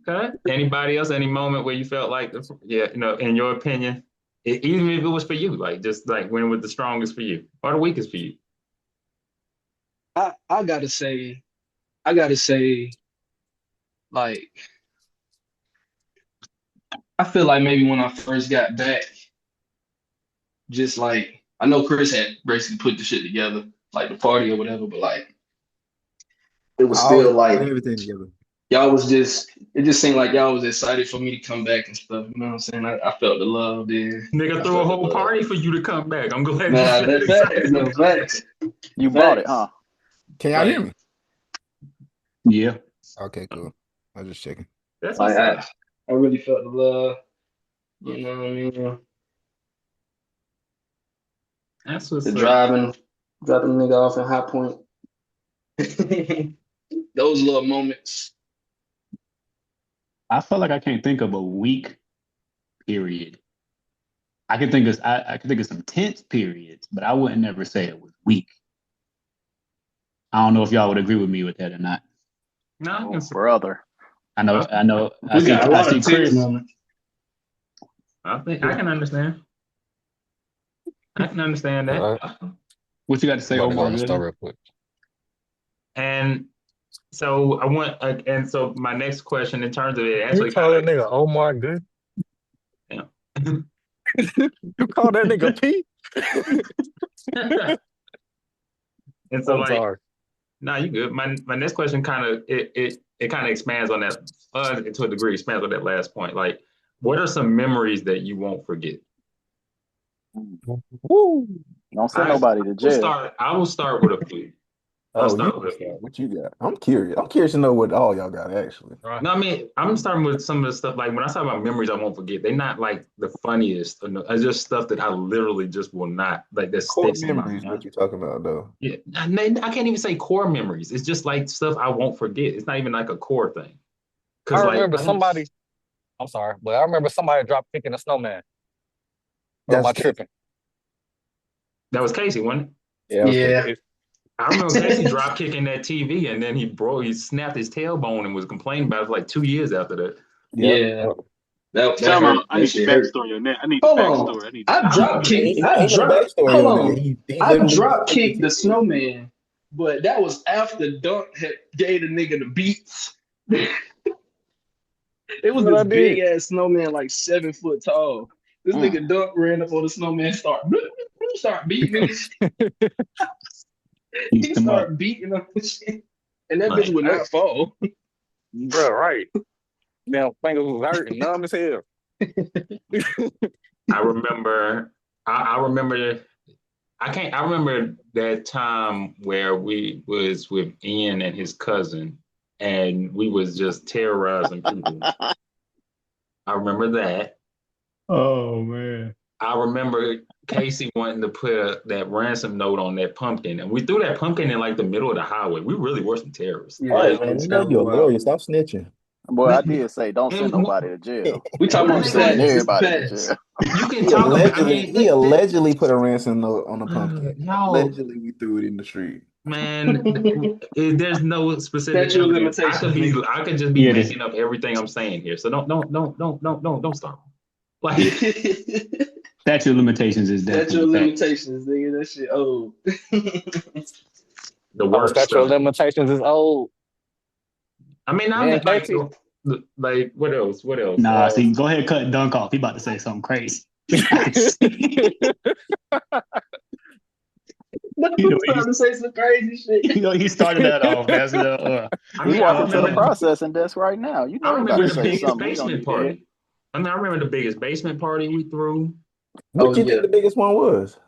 Okay. Anybody else? Any moment where you felt like, yeah, in your opinion, even if it was for you, like just like when it was the strongest for you or the weakest for you? I gotta say, like, I feel like maybe when I first got back, just like I know Chris had basically put the shit together, like the party or whatever, but like it was I still always put like everything together. y'all was just it just seemed like y'all was excited for me to come back and stuff. You know what I'm saying? I felt the love there. Nigga I threw a felt the whole love. party for you to come back. I'm glad you Nah, feel that facts, excited. no facts, You bought it, facts. huh? Can y'all hear Like, me? Yeah. Okay, cool. I was just checking. That's like what's up. I really felt the love. You know what I mean? That's The what's up. dropping the nigga off in High Point. Those little moments. I feel like I can't think of a weak period. I can think of some tense periods, but I wouldn't never say it was weak. I don't know if y'all would agree with me with that or not. No, I can Oh, see. brother. I know. I We see. got a I lot see of tense Chris. moments. I think I can understand. I can understand All that. right. What you got to I'm say, about to go Omar? in the store Gooding? real quick. And so I want, and so my next question in terms of it You actually call that kind nigga Omar good? of, You call that nigga P? and so I'm like, sorry. nah, you good. My next question kind of it kind of expands on that to a degree, expands on that last point. Like, what are some memories that you won't forget? Woo. Don't send I nobody to will jail. start with a few. I'll Oh, you start can with a start. few. What you got? I'm curious. I'm curious to know what all y'all got actually. All right. No, I mean, I'm starting with some of the stuff. Like when I talk about memories, I won't forget. They're not like the funniest. It's just stuff that I literally just will not like that Core sticks in my memories, mind. what you talking about though? Yeah, I can't even say core memories. It's just like stuff I won't forget. It's not even like a core thing. I Cause like remember somebody, I'm sorry, but I remember somebody drop kicking a snowman. Or am That's I tripping? that was Casey, wasn't it? yeah, okay. Yeah. I remember Casey drop kicking that TV and then he snapped his tailbone and was complaining about it for like 2 years after that. Yep. Yeah. That Time out. hurt. I That need the shit hurt. backstory on that. I need the Hold on. backstory. I need the I I backstory. drop remember kicked. Ain't, I ain't no drop. backstory Hold on that. on. He I literally drop kicked the kicked the TV. snowman, but that was after Dunk had gave the nigga the beats. It was What I this big did? ass snowman, like 7 foot tall. This Mm. nigga Dunk ran up on the snowman, start beating him. Eat He them up. started beating him and shit. And that bitch like would not fall. Bro, right. Damn fingers was hurting, numb as hell. I remember I remember I remember that time where we was with Ian and his cousin and we was just terrorizing people. I remember that. Oh man. I remember Casey wanting to put that ransom note on that pumpkin, and we threw that pumpkin in like the middle of the highway. We really were some terrorists. Yeah, Hey Like, that man, was you know hella you're a wild. lawyer. Stop snitching. Boy, I did say don't send and nobody to jail. We talking You about be the sending past. It's the everybody to past. jail. you can He talk about. I allegedly mean, he allegedly put a ransom note on a pumpkin. y'all, Allegedly, we threw it in the street. man, there's no specific Statute of evidence. limitations, nigga. I could just be Yeah, this making up everything I'm saying here. So don't start. Like, statute of limitations is Statute definitely of a fact. limitations, nigga. That shit old. the Oh, worst statute of stuff. limitations is old. I mean, I'm Man, like, Casey. like what else? What else? Nah, see, go ahead, cut Dunk off. He about to say something crazy. I can see. No, You know, I'm trying to say some crazy shit. he started that off. That's the I He mean, I walking to the remember. processing desk right now. You I know he about remember to the say biggest something we don't basement need to hear. party. I mean, I remember the biggest basement party we threw. What Oh you yeah. think the biggest one was?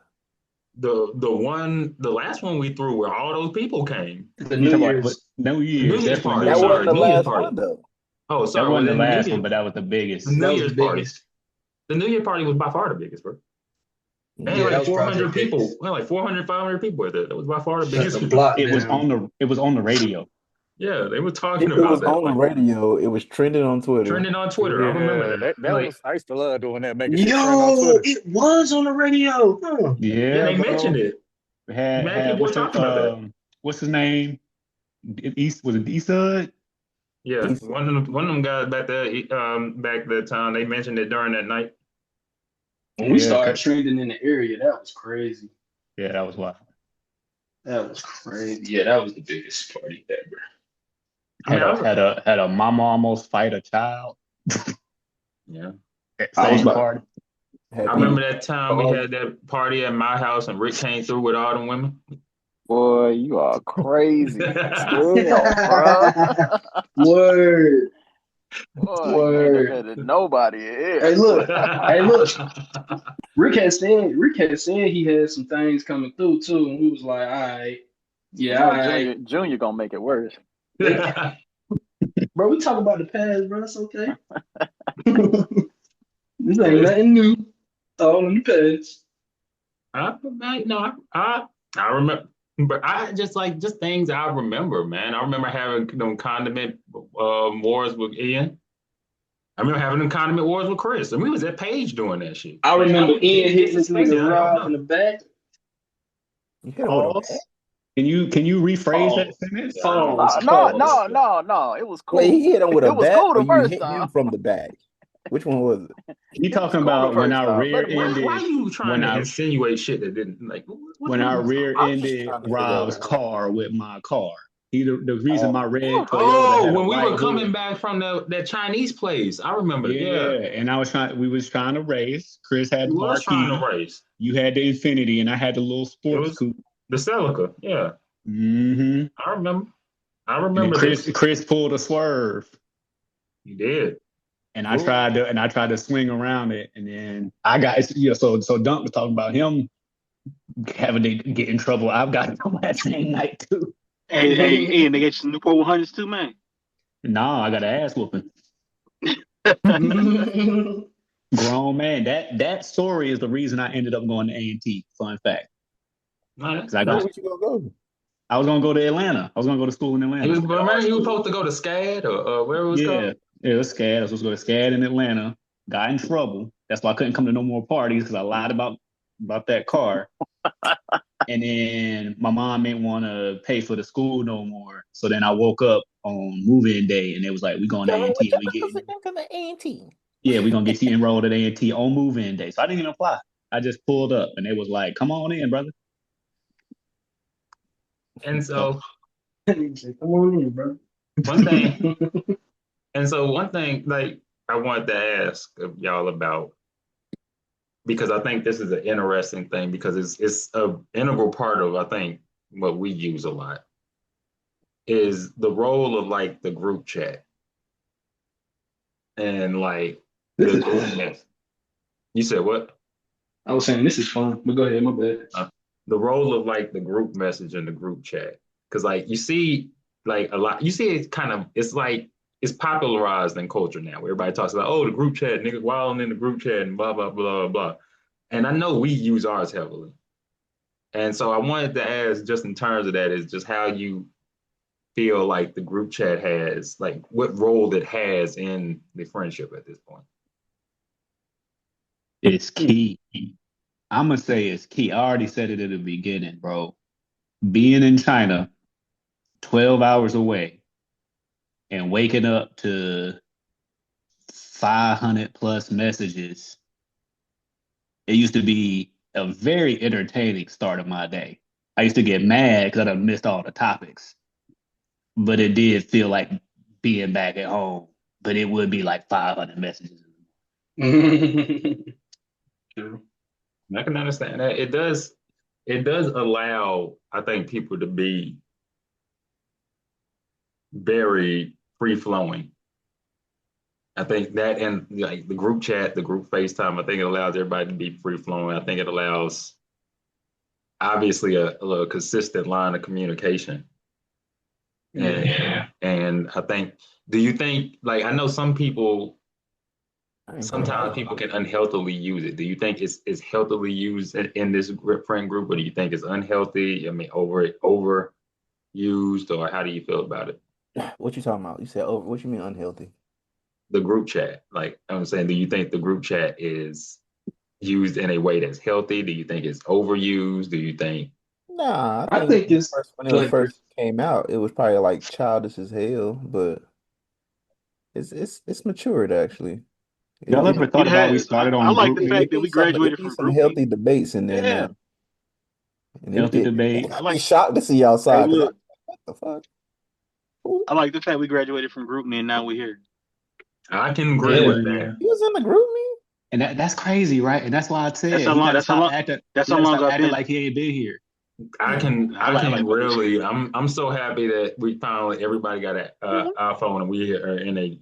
The last one we threw where all those people came. The you New talking about what? Year's. New New Year's, Year's definitely party. New That wasn't Sorry, the Year's. New Year's last party. one though. Oh, That sorry. Was wasn't the it the New last Year? one, but that was the The biggest. New That was the Year's party. biggest. The New Year party was by far the biggest, bro. They had Yeah, that like was 400 Project people. Vegas. Well, like 400, 500 people were there. That was by far the Shut biggest the one. block It was down. on the radio. Yeah, they were talking It was about that. on the Like radio. It was trending on Twitter. trending on Twitter. I remember Yeah, that. that Like, was I used to love doing that, making shit trend on Yo, Twitter. it was on the radio. Huh. yeah, Yeah, they mentioned bro. it. Mad Had people were what's your talking about that. what's his name? East was it Eastside? Yeah, He's one of them guys back there, back that time, they mentioned it during that night. When we Yeah, started trending in the area, that was crazy. yeah, that was wild. That was crazy. Yeah, that was the biggest party ever. I mean, Had a mama almost fight a child yeah. at I was same about. party. had I people. remember that time we had that party at my house and Rick came through with all them women. Boy, you are crazy. Damn, bro. Word, Boy, you ain't word. admitted nobody Hey, here. look, hey, look. Rick had said he had some things coming through too, and we was like, all right, You yeah, all know, right. Junior gonna make it worse. They, bro, we talk about the past, bro. It's okay. This ain't nothing new. It's all in the past. I remember, but I just things I remember, man. I remember having them condiment wars with Ian. I remember having them condiment wars with Chris, and we was at Page doing that shit. I Like, remember Ian hitting this this is crazy. nigga I don't Rob in know. the back. You hit him with a bat. Pause. Can you rephrase that Pause. sentence? Yeah, I don't Pause. No, remember. no, Pause. no, no. It was Wait, cool. he hit him with a It was bat, cool or the you first hit time. him from the back? Which one was it? You It was talking cool the about when first I time. rear Let him rip. Why ended you trying when to I insinuate shit that didn't like? when I rear I'm just ended trying to figure Rob's out. car with my car? The reason my red Oh, Toyota Oh, had a when we white were coming hood. back from that Chinese place, I remember. Yeah, Yeah, and we was trying to race. Chris had we the was trying to marquee. race. You had the Infinity, and I had the little It sports was coupe. the Celica. Yeah, Mm-hmm. I remember. I And then remember this. Chris pulled a swerve, You did. and I Ooh. tried to swing around it, and then I got So Dunk was talking about him having to get in trouble. I've got him that same night too. Hey, Ian, they got you some Newport 100s too, man. Nah, I got an ass whooping. Grown man. That story is the reason I ended up going to A&T. Fun fact. Nice. Because I Where got would you go? I was gonna go to Atlanta. I was gonna go to school in He was, Atlanta. remember, he was supposed to go to SCAD or where it was Yeah, called. it was SCAD. I was supposed to go to SCAD in Atlanta. Got in trouble. That's why I couldn't come to no more parties because I lied about that car. And then my mom didn't want to pay for the school no more. So then I woke up on move-in day and it was like, we going to A&T and we getting yeah, we're gonna get you enrolled at A&T on move-in day. So I didn't even apply. I just pulled up and it was like, come on in, brother. And so Come on in, bro. one thing, one thing, like I wanted to ask of y'all about, because I think this is an interesting thing because it's an integral part of I think what we use a lot is the role of like the group chat and like This the is group fun. mess. You said what? I was saying this is fun, but go ahead, my bad. The role of like the group message and the group chat, because like you see like a lot, you see it's like it's popularized in culture now where everybody talks about, oh, the group chat, niggas wilding in the group chat and blah blah blah blah. And I know we use ours heavily. And so I wanted to ask, just in terms of that, is just how you feel like the group chat has, like what role it has in the friendship at this point. It's key. I'm gonna say it's key. I already said it at the beginning, bro. Being in China, 12 hours away, and waking up to 500 plus messages. It used to be a very entertaining start of my day. I used to get mad because I done missed all the topics, but it did feel like being back at home. But it would be like 500 messages. True. I can understand that. It does allow, I think, people to be very free flowing. I think that, and like the group chat, the group FaceTime, I think it allows everybody to be free flowing. I think it allows obviously a consistent line of communication. Yeah. And I think, do you think, like, I know some people I ain't gonna lie. sometimes people can unhealthily use it. Do you think it's healthily used in this friend group, or do you think it's unhealthy? I mean, overused, or how do you feel about it? What you talking about? You said over. What you mean unhealthy? The group chat, like I'm saying, do you think the group chat is used in a way that's healthy? Do you think it's overused? Do you think Nah, I I think think it's when it was like first came out, it was probably like childish as hell, but it's matured actually. It, Y'all it, ever thought It about we has. started I on like group the it, me? fact it that be we some it graduated be from some group me. healthy debates in there Yeah, now, and Healthy debate. I I'd be like. shocked to see Hey, outside because look, what the fuck? Who I like the fact we graduated from group me and now we're here. I can agree yeah, with man. that. he was in the group me? And that's crazy, right? And that's why I That's said how he long. gotta That's how stop long. acting That's he how gotta long stop I've acting been. like he ain't been here. I can I I like. I like can my new shit. really I'm so happy that we finally everybody got an iPhone and we are in a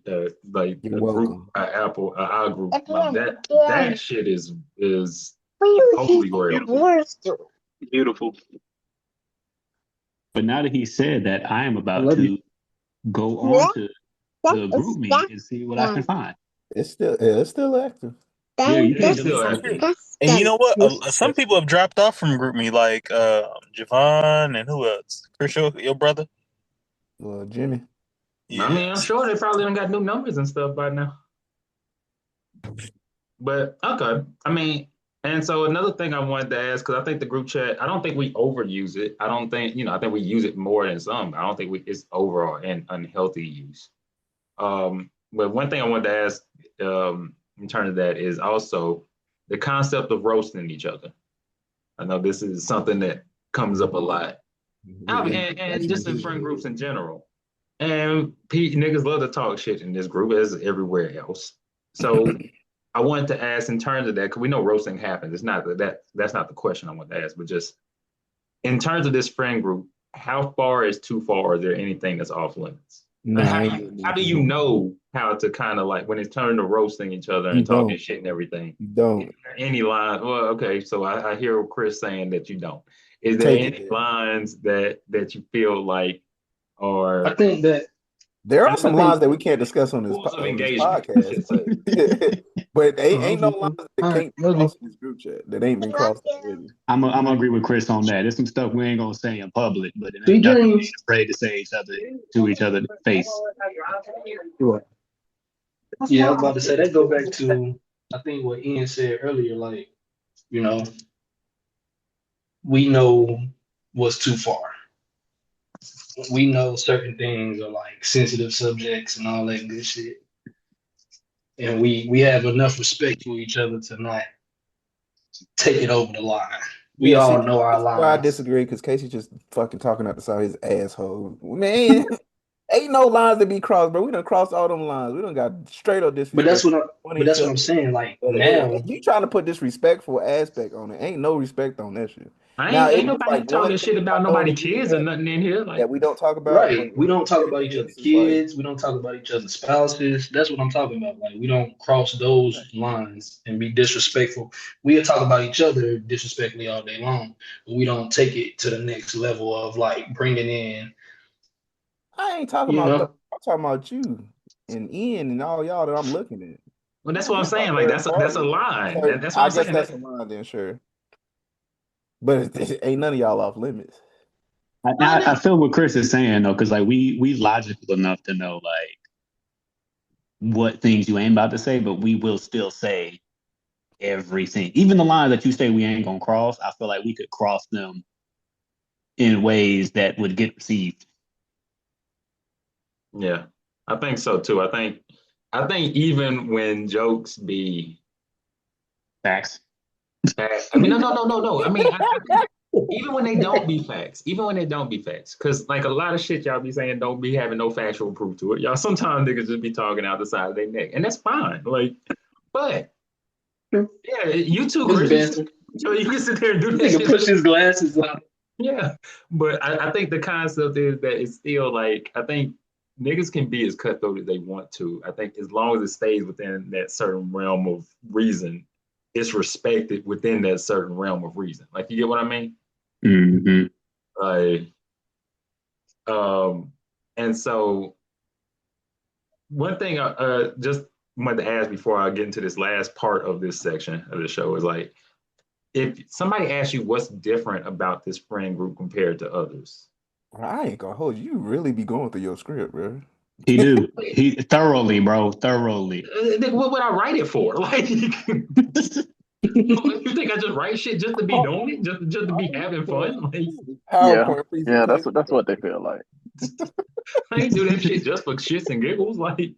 like You're a group welcome. Apple our group like that shit is holy grail. Beautiful. Beautiful. But now that he said that, I am I about love you. to go on to the group me and see what I can find. It's still active. Yeah, you Yeah, can it's delete still that active. shit. And you know what? Some people have dropped off from GroupMe, like Javon and who else? Chris, your brother. Jimmy. I mean, I'm Yes. sure they probably done got new numbers and stuff by now. But okay, I mean, and so another thing I wanted to ask, because I think the group chat, I don't think we overuse it. I don't think, I think we use it more than some. I don't think it's overall an unhealthy use. But one thing I wanted to ask in terms of that is also the concept of roasting each other. I know this is something that comes up a lot, and just in friend groups in general. And niggas love to talk shit in this group as everywhere else. So I wanted to ask in terms of that, because we know roasting happens. It's not that's not the question I want to ask, but just in terms of this friend group, how far is too far? Is there anything that's off limits? And No, I ain't doing how do anything. you know how to kind of like when it's turned to roasting each other You and talking don't. shit and everything? You Is don't. there any line? Well, okay, so I hear Chris saying that you don't. Is there Take it any there. lines that you feel like I are think that There are I some lines think that we can't discuss rules of on this engagement, I podcast, should say? but they oh, ain't no lines that all right, can't be love you. crossed in this group chat that ain't been crossed already. I'm gonna agree with Chris on that. There's some stuff we ain't gonna say in public, but it Sweet ain't nothing we ain't dreams. afraid to say to each other face. What? Yeah, I was about to say that go back to I think what Ian said earlier, like, you know, we know what's too far. We know certain things are like sensitive subjects and all that good shit. And we have enough respect for each other to not take it over the line. We Yeah, see, all know our this is where I lines. disagree because Casey just fucking talking out the side of his asshole. Man, ain't no lines to be crossed, bro. We done crossed all them lines. We done got straight up But that's disrespect what on but each that's what other. I'm saying. Like But now, you trying to put this respectful aspect on it. Ain't no respect on that shit. I Now, ain't if it's nobody like one talking thing shit I about know in the nobody group kids or chat nothing in here. Like, that we don't talk about right, when we don't talk certain about each other's things is like, kids, we don't talk about each other's spouses. That's what I'm talking about. Like we don't cross those lines and be disrespectful. We'll talk about each other disrespectfully all day long, but we don't take it to the next level of like bringing in, I ain't talking you about know. I'm talking about you and Ian and all y'all that I'm looking at. well, I that's ain't what I'm talking about saying. Like, third that's a parties. line. So That's what I I'm guess saying. that's a line then, sure. But ain't none of y'all off limits. I feel what Chris is saying though, because like we logical enough to know like what things you ain't about to say, but we will still say everything. Even the lines that you say we ain't gonna cross, I feel like we could cross them in ways that would get received. Yeah, I think so too. I think even when jokes be Facts. facts, I mean, no. I mean, I think even when they don't be facts, because like a lot of shit y'all be saying don't be having no factual proof to it. Y'all sometimes niggas just be talking out the side of their neck, and that's fine. Like, but yeah, you too, Just Chris. banter. You can sit there and do that Nigga shit. push his glasses on. Yeah, but I think the concept is that it's still like I think niggas can be as cutthroat as they want to. I think as long as it stays within that certain realm of reason, it's respected within that certain realm of reason. Like you get what I mean? Mm-hmm. Like, um, and so one thing, just wanted to ask before I get into this last part of this section of the show is like, if somebody asks you what's different about this friend group compared to others. I ain't gonna hold you. You really be going through your script, bro. He do. He thoroughly, bro. Thoroughly. What would I write it for? Like, you think I just write shit just to be doing it, just to be having fun? Like, yeah, that's what they feel like. I ain't do that shit just for shits and giggles. Like,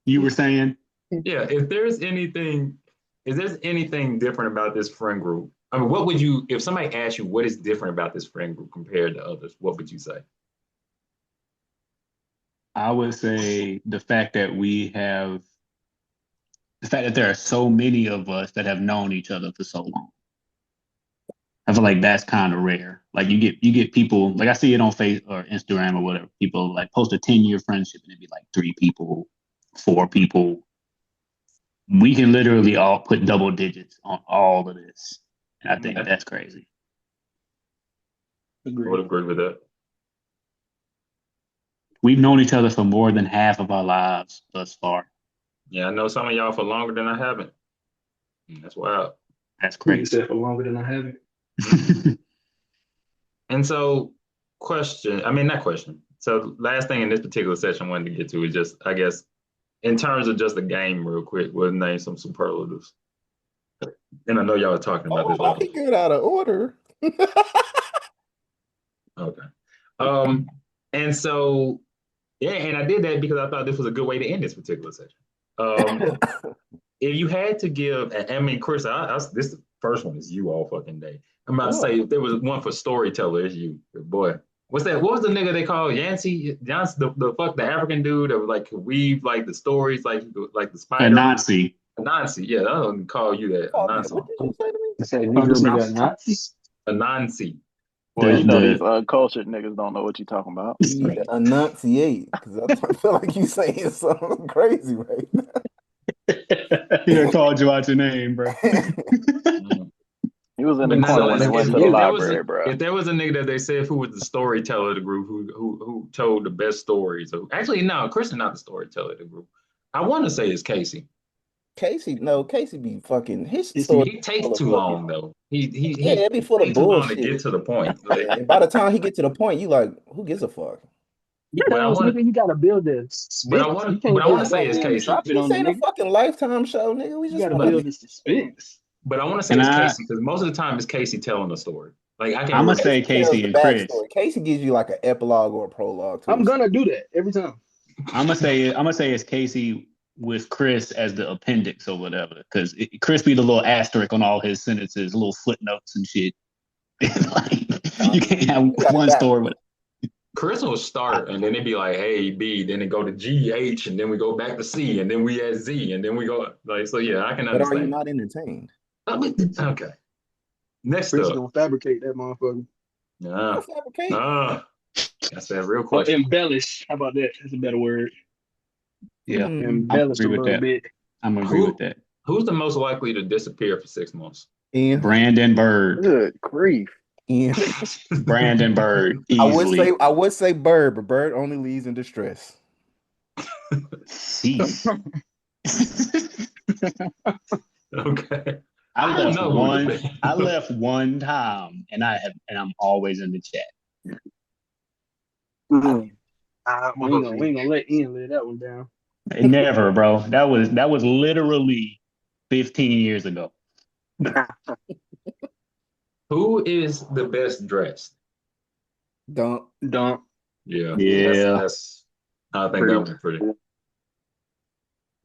you were saying? Yeah, is there anything different about this friend group? I mean, what would you, if somebody asked you what is different about this friend group compared to others, what would you say? I would say the fact that there are so many of us that have known each other for so long. I feel like that's kind of rare. Like you get people, like I see it on Facebook or Instagram or whatever, people like post a 10-year friendship and it'd be like 3 people, 4 people. We can literally all put double digits on all of this. And I think that's crazy. I would agree with that. We've known each other for more than half of our lives thus far. Yeah, I know some of y'all for longer than I haven't. That's wild. That's crazy. You said for longer than I haven't. And so, not question. So, last thing in this particular session I wanted to get to is just, I guess, in terms of just the game, real quick, we'll name some superlatives. And I know y'all are talking about this. I can get out of order. Okay. And so, yeah, and I did that because I thought this was a good way to end this particular session. If you had to give, I mean, Chris, this first one is you all fucking day. I'm about to say, if there was one for storyteller, it's you. Boy, what's that? What was the nigga they called? Yancey, the African dude that was like could weave like the stories, like the spider. Anansi. Anansi, yeah, I don't call you that. Anansi. What did you say to me? You say nigga Nazi? Anansi. Well, you know these uncultured niggas don't know what you're talking about. You need to enunciate, because I feel like you saying something crazy right now. He done called you out your name, bro. He was in the corner when they went to the library, bro. If there was a nigga that they said who was the storyteller of the group, who told the best stories. Actually, no, Chris is not the storyteller of the group. I want to say it's Casey. Casey be fucking his story. He takes too long though. He it be full of bullshit to get to the point. Like, and by the time he get to the point, you like, who gives a fuck? You gotta build this. But I want to say it's Casey. This ain't a fucking Lifetime show, nigga. We just gotta build this suspense. But I want to say it's Casey because most of the time it's Casey telling the story. Like I'm gonna say Casey and Chris. Casey gives you like an epilogue or a prologue. I'm gonna do that every time. I'm gonna say it's Casey with Chris as the appendix or whatever, because Chris be the little asterisk on all his sentences, little footnotes and shit. Like you can't have one story with. Chris will start and then it'd be like A, B, then it go to G, H, and then we go back to C, and then we add Z, and then we go like so. Yeah, I can understand. But are you not entertained? Okay. Next Chris up, gonna fabricate that motherfucker. That's that real question. Or embellish. How about that? That's a better word. Yeah, embellish a little bit. I'm gonna agree with that. Who's the most likely to disappear for 6 months? Ian. Brandon Byrd. Good grief. Ian. Brandon Byrd. Easily. I would say Byrd, but Byrd only leaves in distress. Okay. I left one time, and I'm always in the chat. We ain't gonna let Ian lay that one down. Never, bro. That was literally 15 years ago. Who is the best dressed? Dump. Yeah. That's I think that was pretty.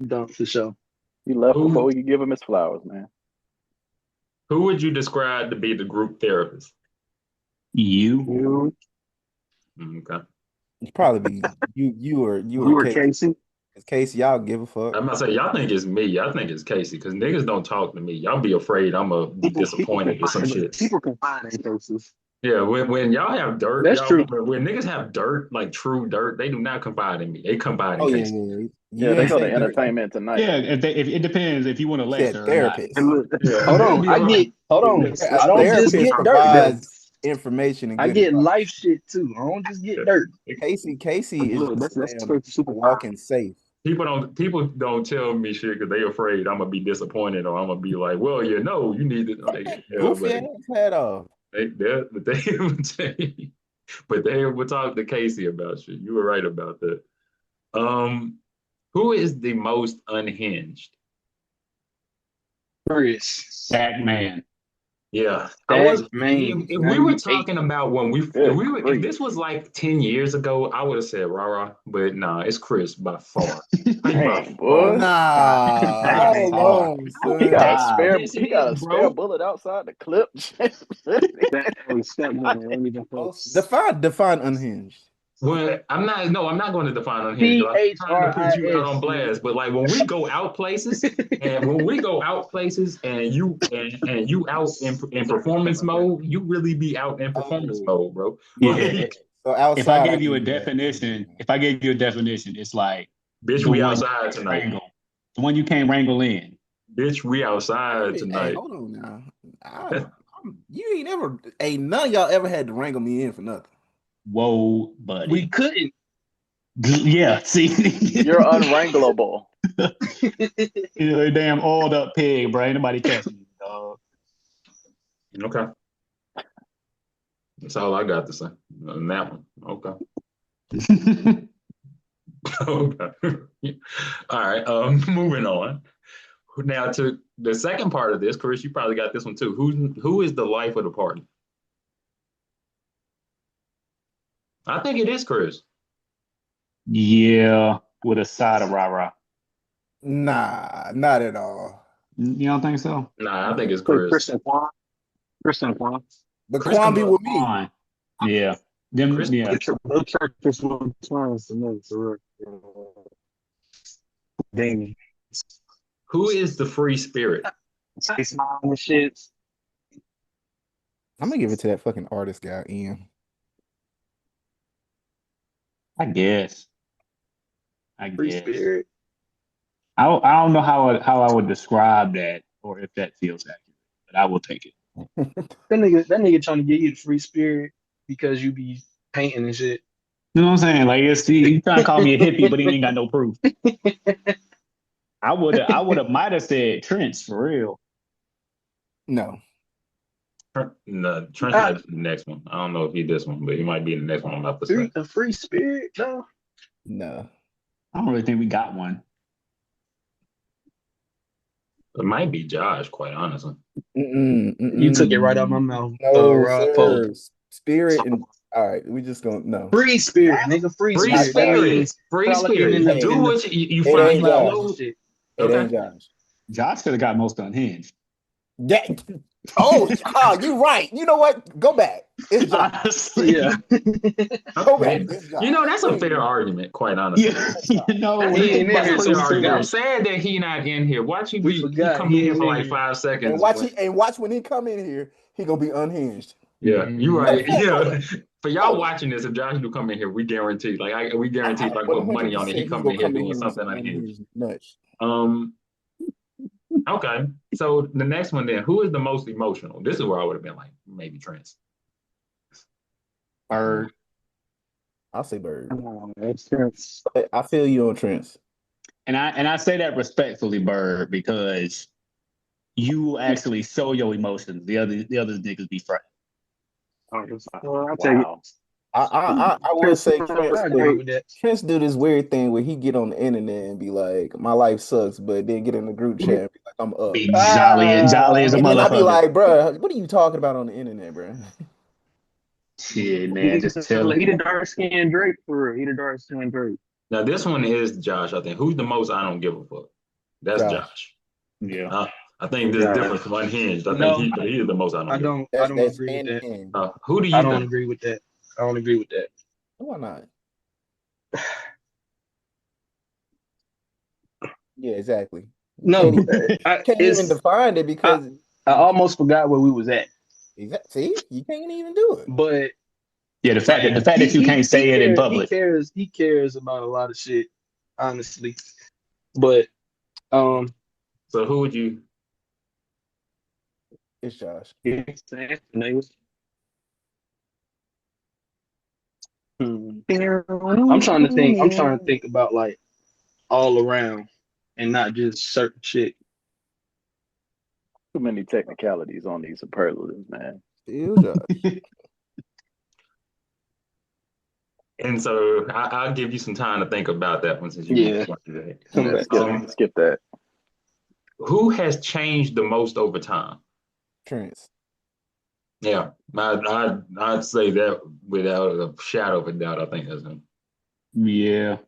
Dump for sure. You left before we could give him his flowers, man. Who would you describe to be the group therapist? You. Okay. It'd probably be you or Casey. Casey, y'all give a fuck. I'm gonna say y'all think it's me. Y'all think it's Casey because niggas don't talk to me. Y'all be afraid I'm gonna be disappointed or some shit. People can find their faces. Yeah, when y'all have dirt, that's true. When niggas have dirt, like true dirt, they do not confide in me. They confide in Casey. Yeah, they go to Entertainment Tonight. Yeah, if it depends if you want to lecture. Therapist. Hold on. I don't just get dirt. information and I good get advice. life shit too. I don't just get dirt. Casey is Look, just that's a super power. walking safe. People don't tell me shit because they afraid I'm gonna be disappointed or I'm gonna be like, well, you need to like, Goofy ass hat off. they would say, but they would talk to Casey about shit. You were right about that. Who is the most unhinged? Chris. That man. Yeah, I That was. man. If we were 98. talking about if this was like 10 years ago, I would have said rah. But nah, it's Chris by far. Dang, boy. Nah, By not far. alone, He got a son. spare. Yes, it He got a is, spare bro. bullet outside the clip. That step man ain't even close. Define unhinged. Well, I'm not. No, I'm not going to define unhinged. I'm trying to put you out PHRIS. on blast. But like when we go out places, and you out in performance mode, you really be out in performance Oh, mode, bro. Yeah. Like, so If I outside, I gave you a give you that. definition, it's like bitch, the we one you outside can't tonight. wrangle. The one you can't wrangle in. Bitch, we outside Hey, tonight. hold on now. You ain't ever. Ain't none of y'all ever had to wrangle me in for nothing. Whoa, buddy. We couldn't. Yeah, see. You're unwrangleable. You're a damn oiled up pig, bro. Ain't nobody catching you, dog. Okay, that's all I got to say on that one. Okay. Okay. All right. Moving on. Now to the second part of this, Chris, you probably got this one too. Who is the life of the party? I think it is Chris. Yeah, with a side of rah-rah. Nah, not at all. You don't think so? Nah, I think it's Like Chris. Christian Quan. Christian Quan. But Chris Quan be come with up. me. Fine. Yeah. Them, Chris, yeah. Those characters were twins to me, for real. Damien. who is the free spirit? Space Mom and shit. I'm gonna give it to that fucking artist guy, Ian. I guess. Free spirit. I don't know how I would describe that or if that feels accurate, but I will take it. That nigga trying to get you the free spirit because you be painting and shit. You know what I'm saying? Like he trying to call me a hippie, but he ain't got no proof. I would have might have said Trench for real. No. No, Trent might be the next one. I don't know if he this one, but he might be the next one I'm about to say. A free spirit, though. No. I don't really think we got one. It might be Josh, quite honestly. You took it right out my mouth. No, Rob sir. Pope. Spirit and all right, we just gonna no. Free spirit, nigga. Free Free spirit. That spirit. means Free frolicking spirit. in the, Do in the, what you It find. ain't You Josh. upload. shit. It Okay. ain't Josh. Josh could have got most unhinged. Yeah. You're right. You know what? Go back. It's Josh. Honestly. Yeah. Go back. It's Josh. You know, that's a fair argument, quite honestly. Yeah. You know, He ain't in here, That's a so fair we argument. I'm forgot. sad that he not in here. Watch you We he forgot. come in He here ain't for in like here. 5 And seconds. watch when he come in here, he gonna be unhinged. Yeah, you right. Matter of Yeah. fact, For y'all watching this, if Josh do come in here, we guarantee. We guarantee if I put money on it, he he's come gonna in here come in doing here with something some unhinged. unhinged nuts. Okay. So the next one then, who is the most emotional? This is where I would have been like, maybe Trent. Byrd. I'll say Byrd. Experience. I feel you on Trent. And I say that respectfully, Byrd, because you actually show your emotions. The other niggas be frightened. I'll take it. I would say Trent. I agree with that. Trent do this weird thing where he get on the internet and be like, "My life sucks," but then get in the group chat and be like, "I'm up." Be jolly as a And then I be motherfucker. like, "Bruh, what are you talking about on the internet, bruh?" Shit, man, just chilling. He the dark skinned Drake for real. He the dark skinned Drake. Now this one is Josh, I think. Who's the most I don't give a fuck? That's Josh. Yeah. I think there's different from unhinged. I No, think he is the most I don't give a fuck. I don't agree with that. Who do you I think? don't agree with that. I don't agree with that. Why not? Yeah, exactly. No, Can't even define it because I almost forgot where we was at. See, you can't even do it. But yeah, the fact that you can't say it in public. He cares about a lot of shit, honestly. But so who would you? It's Josh. I'm trying to think. I'm trying to think about like all around and not just certain shit. Too many technicalities on these superlatives, man. Still Josh. And so I'll give you some time to think about that one since you Yeah. want to Come do back. that. Skip that. Who has changed the most over time? Trent. Yeah, I'd say that without a shadow of a doubt. I think that's him. Yeah.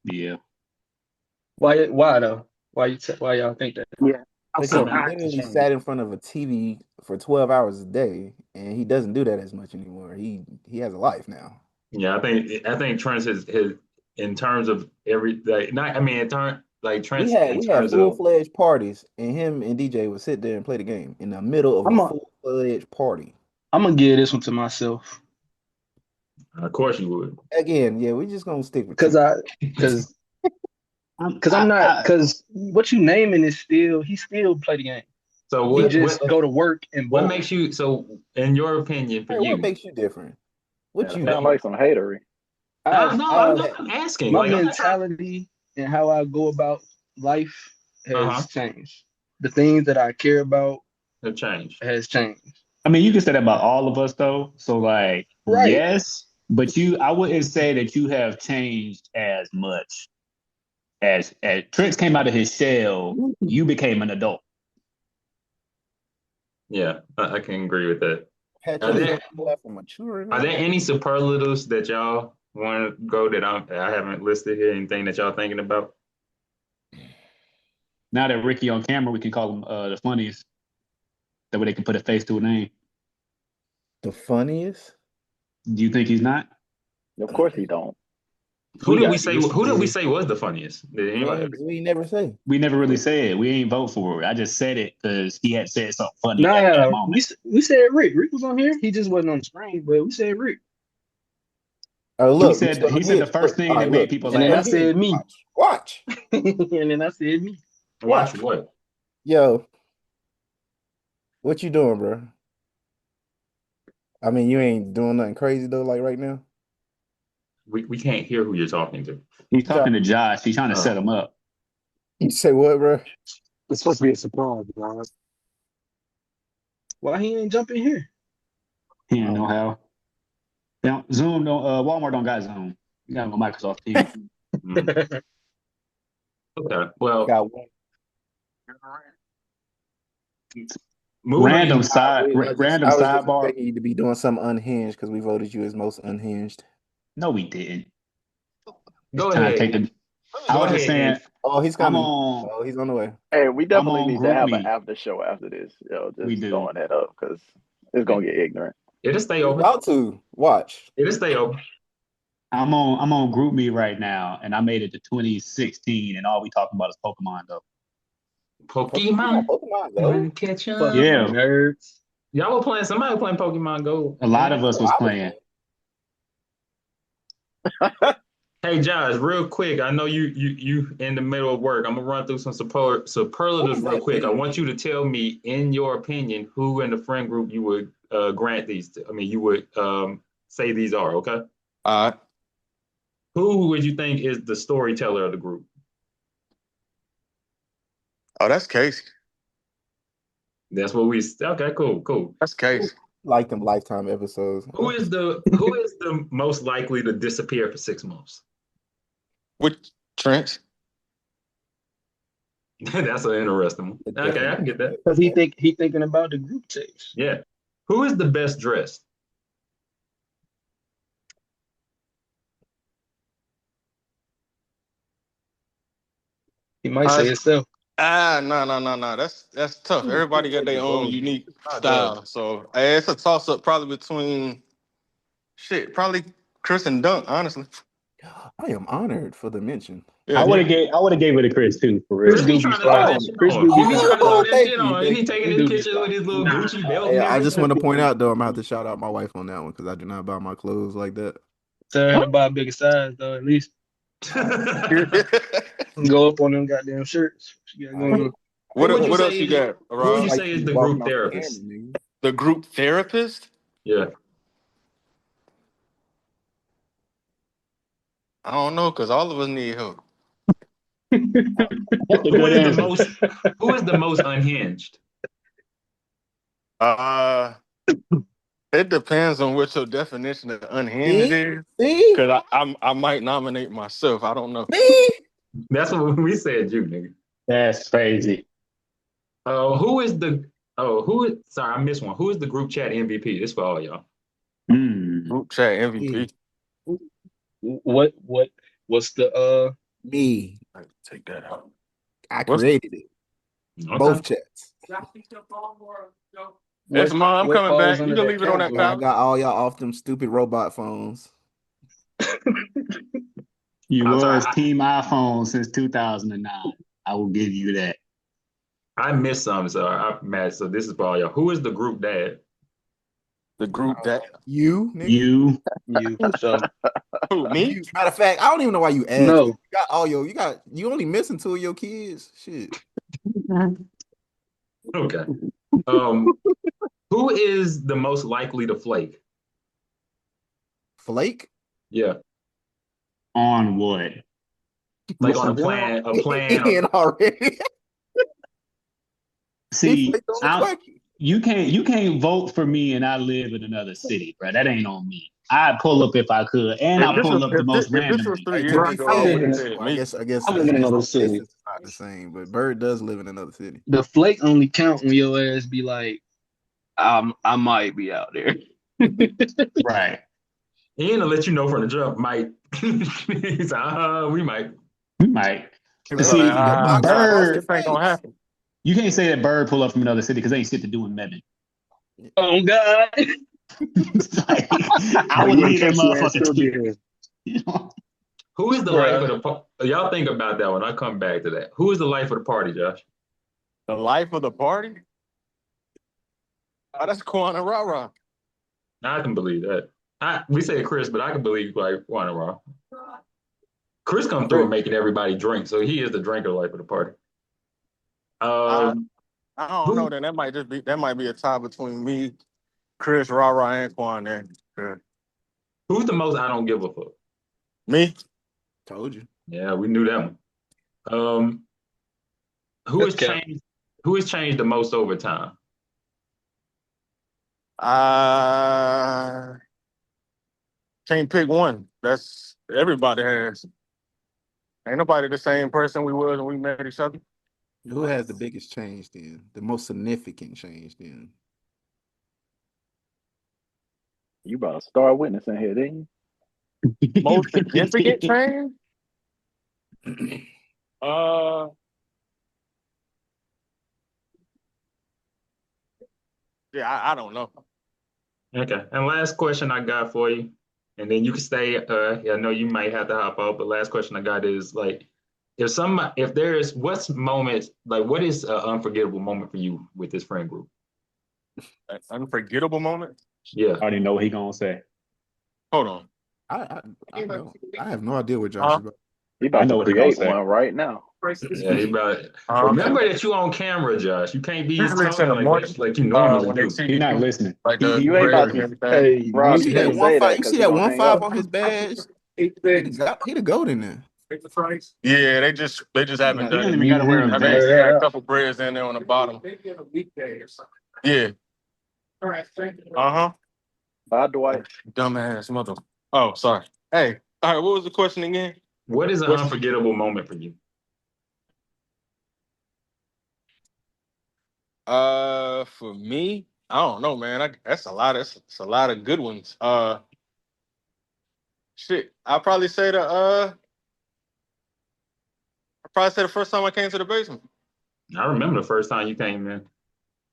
Yeah. Why though? Why y'all think that? Yeah. I Because feel he I have to literally change. sat in front of a TV for 12 hours a day, and he doesn't do that as much anymore. He has a life now. Yeah, I think Trent has in terms of every like not I mean in turn like We Trent's had in we had terms of full-fledged parties, and him and DJ would sit there and play the game in the middle of a I'm a, full-fledged party. I'm gonna give this one to myself of course you would. Again, yeah, we just gonna stick with because Trent. I'm not because what you naming is he still play the game. So He what just go to work and what bowl. makes you so in your opinion for Hey, what you? makes you different? What Man, you sound do? like some hatery. I'm asking. My Like I'm not trying. mentality and how I go about life Uh-huh. has changed. The things that I care about Have changed. has changed. I mean, you can say that about all of us though. So like, Right. yes, but I wouldn't say that you have changed as much as Trent came out of his shell, you became an adult. Yeah, I can agree with that. Had Are your there, maturing. are there any superlatives that y'all want to go that I haven't listed here? Anything that y'all thinking about? Now that Ricky on camera, we can call him the funniest. That way they can put a face to a name. The funniest? Do you think he's not? Of course he don't. Who did we say was the funniest? Did anybody? We never say. We never really said. We ain't vote for it. I just said it because he had said something funny at that Nah, moment. we said Rick. Rick was on here. He just wasn't on the screen, but we said Rick. Oh, look. He said the first thing that made people and then I laugh. said me. Watch. And then I said me. Watch what? Yo, what you doing, bro? I mean, you ain't doing nothing crazy though, like right now. We can't hear who you're talking to. He's talking to Josh. He's trying to set him up. You say what, bro? It's supposed to be a surprise, bro. Why he ain't jumping here? He didn't know how. Zoom don't. Walmart don't got Zoom. You got to go Microsoft Teams. Okay. Well, got one. Random I was just sidebar. expecting you to be doing something unhinged because we voted you as most unhinged. No, we didn't. Go ahead. I was just saying. Oh, he's coming. He's on the way. Hey, we definitely need to have GroupMe. an after show after this. Yo, We just do. throwing that up because it's gonna get ignorant. It'll stay open. About to watch. It'll stay open. I'm on GroupMe right now, and I made it to 2016, and all we talking about is Pokemon though. Pokemon Go. Catch up. Yeah, nerds. Y'all were playing. Somebody was playing Pokemon Go. A lot of us was playing. Hey Josh, real quick. I know you in the middle of work. I'm gonna run through some superlatives real quick. I want you to tell me, in your opinion, who in the friend group you would grant these to. I mean, you would say these are, okay? All right. Who would you think is the storyteller of the group? Oh, that's Casey. That's what we. Okay, cool. That's Casey. Like them Lifetime episodes. Who is the most likely to disappear for 6 months? With Trent. That's an interesting one. Okay, I can get that. Because he thinking about the group text. Yeah. Who is the best dressed? He might say itself. No. That's tough. Everybody got their own unique style. So it's a toss up probably between probably Chris and Dunk, honestly. I am honored for the mention. Yeah, I would have gave it to Chris too, for real. Chris do be fly. Chris do be trying to throw that thank shit you, on. thank He you. taking his pictures with his little Gucci belt. Hey, I just want to point out though, I'm gonna have to shout out my wife on that one because I do not buy my clothes like that. Tell her to buy a bigger size though, at least. Go up on them goddamn shirts. What else you got, Who would you Rob? say is the group therapist? The group therapist? Yeah. I don't know, because all of us need help. That's a Who good is the answer. most who is the most unhinged? Uh, it depends on what your definition of unhinged See? is. See? Because I might nominate myself. I don't know. Me? That's what we said, you nigga. That's crazy. Who is the who is sorry, I missed one. Who is the group chat MVP? This for all y'all. Group chat Me. MVP. What's the Me. Take that out. I What's created it. Okay. Both chats. It's mine. I'm what coming falls back. You under can that leave it on that Yeah, I category? couch. got all y'all off them stupid robot phones. You I'm sorry, was Team iPhone since 2009. I will give you that. I missed some, so I'm mad. So this is for all y'all. Who is the group dad? The group that You, nigga. You, You so who me? You. Matter of fact, I don't even know why you asked. no. You got all your, you only missing 2 of your kids. Shit. Okay. Who is the most likely to flake? Flake? Yeah. on what? Like What's on a the, plan. Ian already. He see, flaked on the question. you can't vote for me and I live in another city, bro. That ain't on me. I'd pull up if I could, and If I this was pull up the most if this was randomly. 3 Hey, to years be ago, I I fair, live would in have a, said well, me. I I live in guess another the city. distance is not the same, but Byrd does live in another city. The flake only count when your ass be like, I might be out there. Right. Ian will let you know from the jump, Mike. He's we might. You might. Hey, But bro, see, your box is across your Bird, This ain't gonna face. happen. you can't say that Bird pull up from another city because they ain't shit to do in Mebane. Oh God. It's like, I But would yeah, leave that Casey ass motherfucker still to be you. here. You know? Who is the life Bruh. of the y'all think about that when I come back to that? Who is the life of the party, Josh? The life of the party? Oh, that's Kwana Rah Rah. I can believe that. We say Chris, but I can believe like one around. Chris come through and making everybody drink, so he is the drinker life of the party. I Um, I don't know. who Then that might be a tie between me, Chris, Rah Rah, and Quan. Then who's the most I don't give a fuck? me. Told you. Yeah, we knew that one. Um, who That's has cap. changed? Who has changed the most over time? I can't pick one. That's everybody has. Ain't nobody the same person we was when we met each other. Who has the biggest change then? The most significant change then? You brought a star witness in here, didn't Most significant change? Uh, yeah, I don't know. Okay. And last question I got for you, and then you can stay. Yeah, I know you might have to hop out, but last question I got is like, if there's what's moments like, what is an unforgettable moment for you with this friend group? An unforgettable moment. Yeah. I already know what he gonna say. Hold on. I don't. I have no idea what Josh Huh? is about. he? He I about know to what he gonna create say. one right now. Yeah, he brought it. Okay. Remember that you on camera, Josh. You can't be Usually it's in talking the like morning. that, like you normally When they do. see He's you not do listening. like He the You ain't prayers about and to. Hey, everything. You Rob, see you that can't one say that five? You because see he that gonna one hang five up. on his badge? He the goat in there. Yeah, they just He haven't done don't it. even gotta wear a I think vest. they got a couple prayers in there on the bottom. Yeah. Uh-huh. Bye, Dwight. Dumbass mother. Oh, sorry. Hey, all right, what was the question again? What is an What's unforgettable moment for you? for me? I don't know, man. That's a lot. It's a lot of good ones. Shit. I'll probably say the first time I came to the basement. I remember the first time you came in.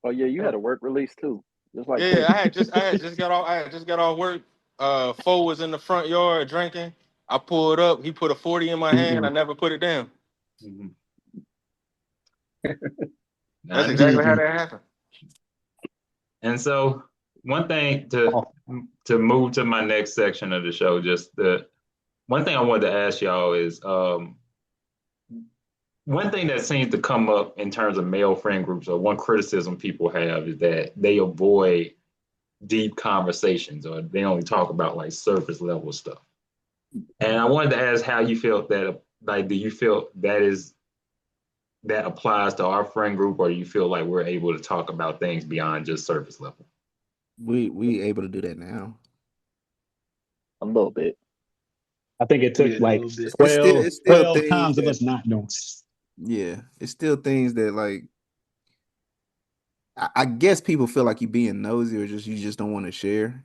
Oh yeah, you had a work release too, just like Yeah, Casey. I had just got off. I had just got off work. Fo was in the front yard drinking. I pulled up. He put a 40 in my hand. I never put it down. Mhm. That's Nah, exactly how that happened. and so one thing to Oh, move to my next section of the show, just the one thing I wanted to ask y'all is one thing that seems to come up in terms of male friend groups, or one criticism people have is that they avoid deep conversations, or they only talk about like surface level stuff. And I wanted to ask how you felt that, like, do you feel that applies to our friend group, or do you feel like we're able to talk about things beyond just surface level? We able to do that now. A little bit. I think it Yeah, took a like little bit. It's still 12 things times of that us not doing it. yeah, it's still things that like I guess people feel like you being nosy or just you just don't want to share.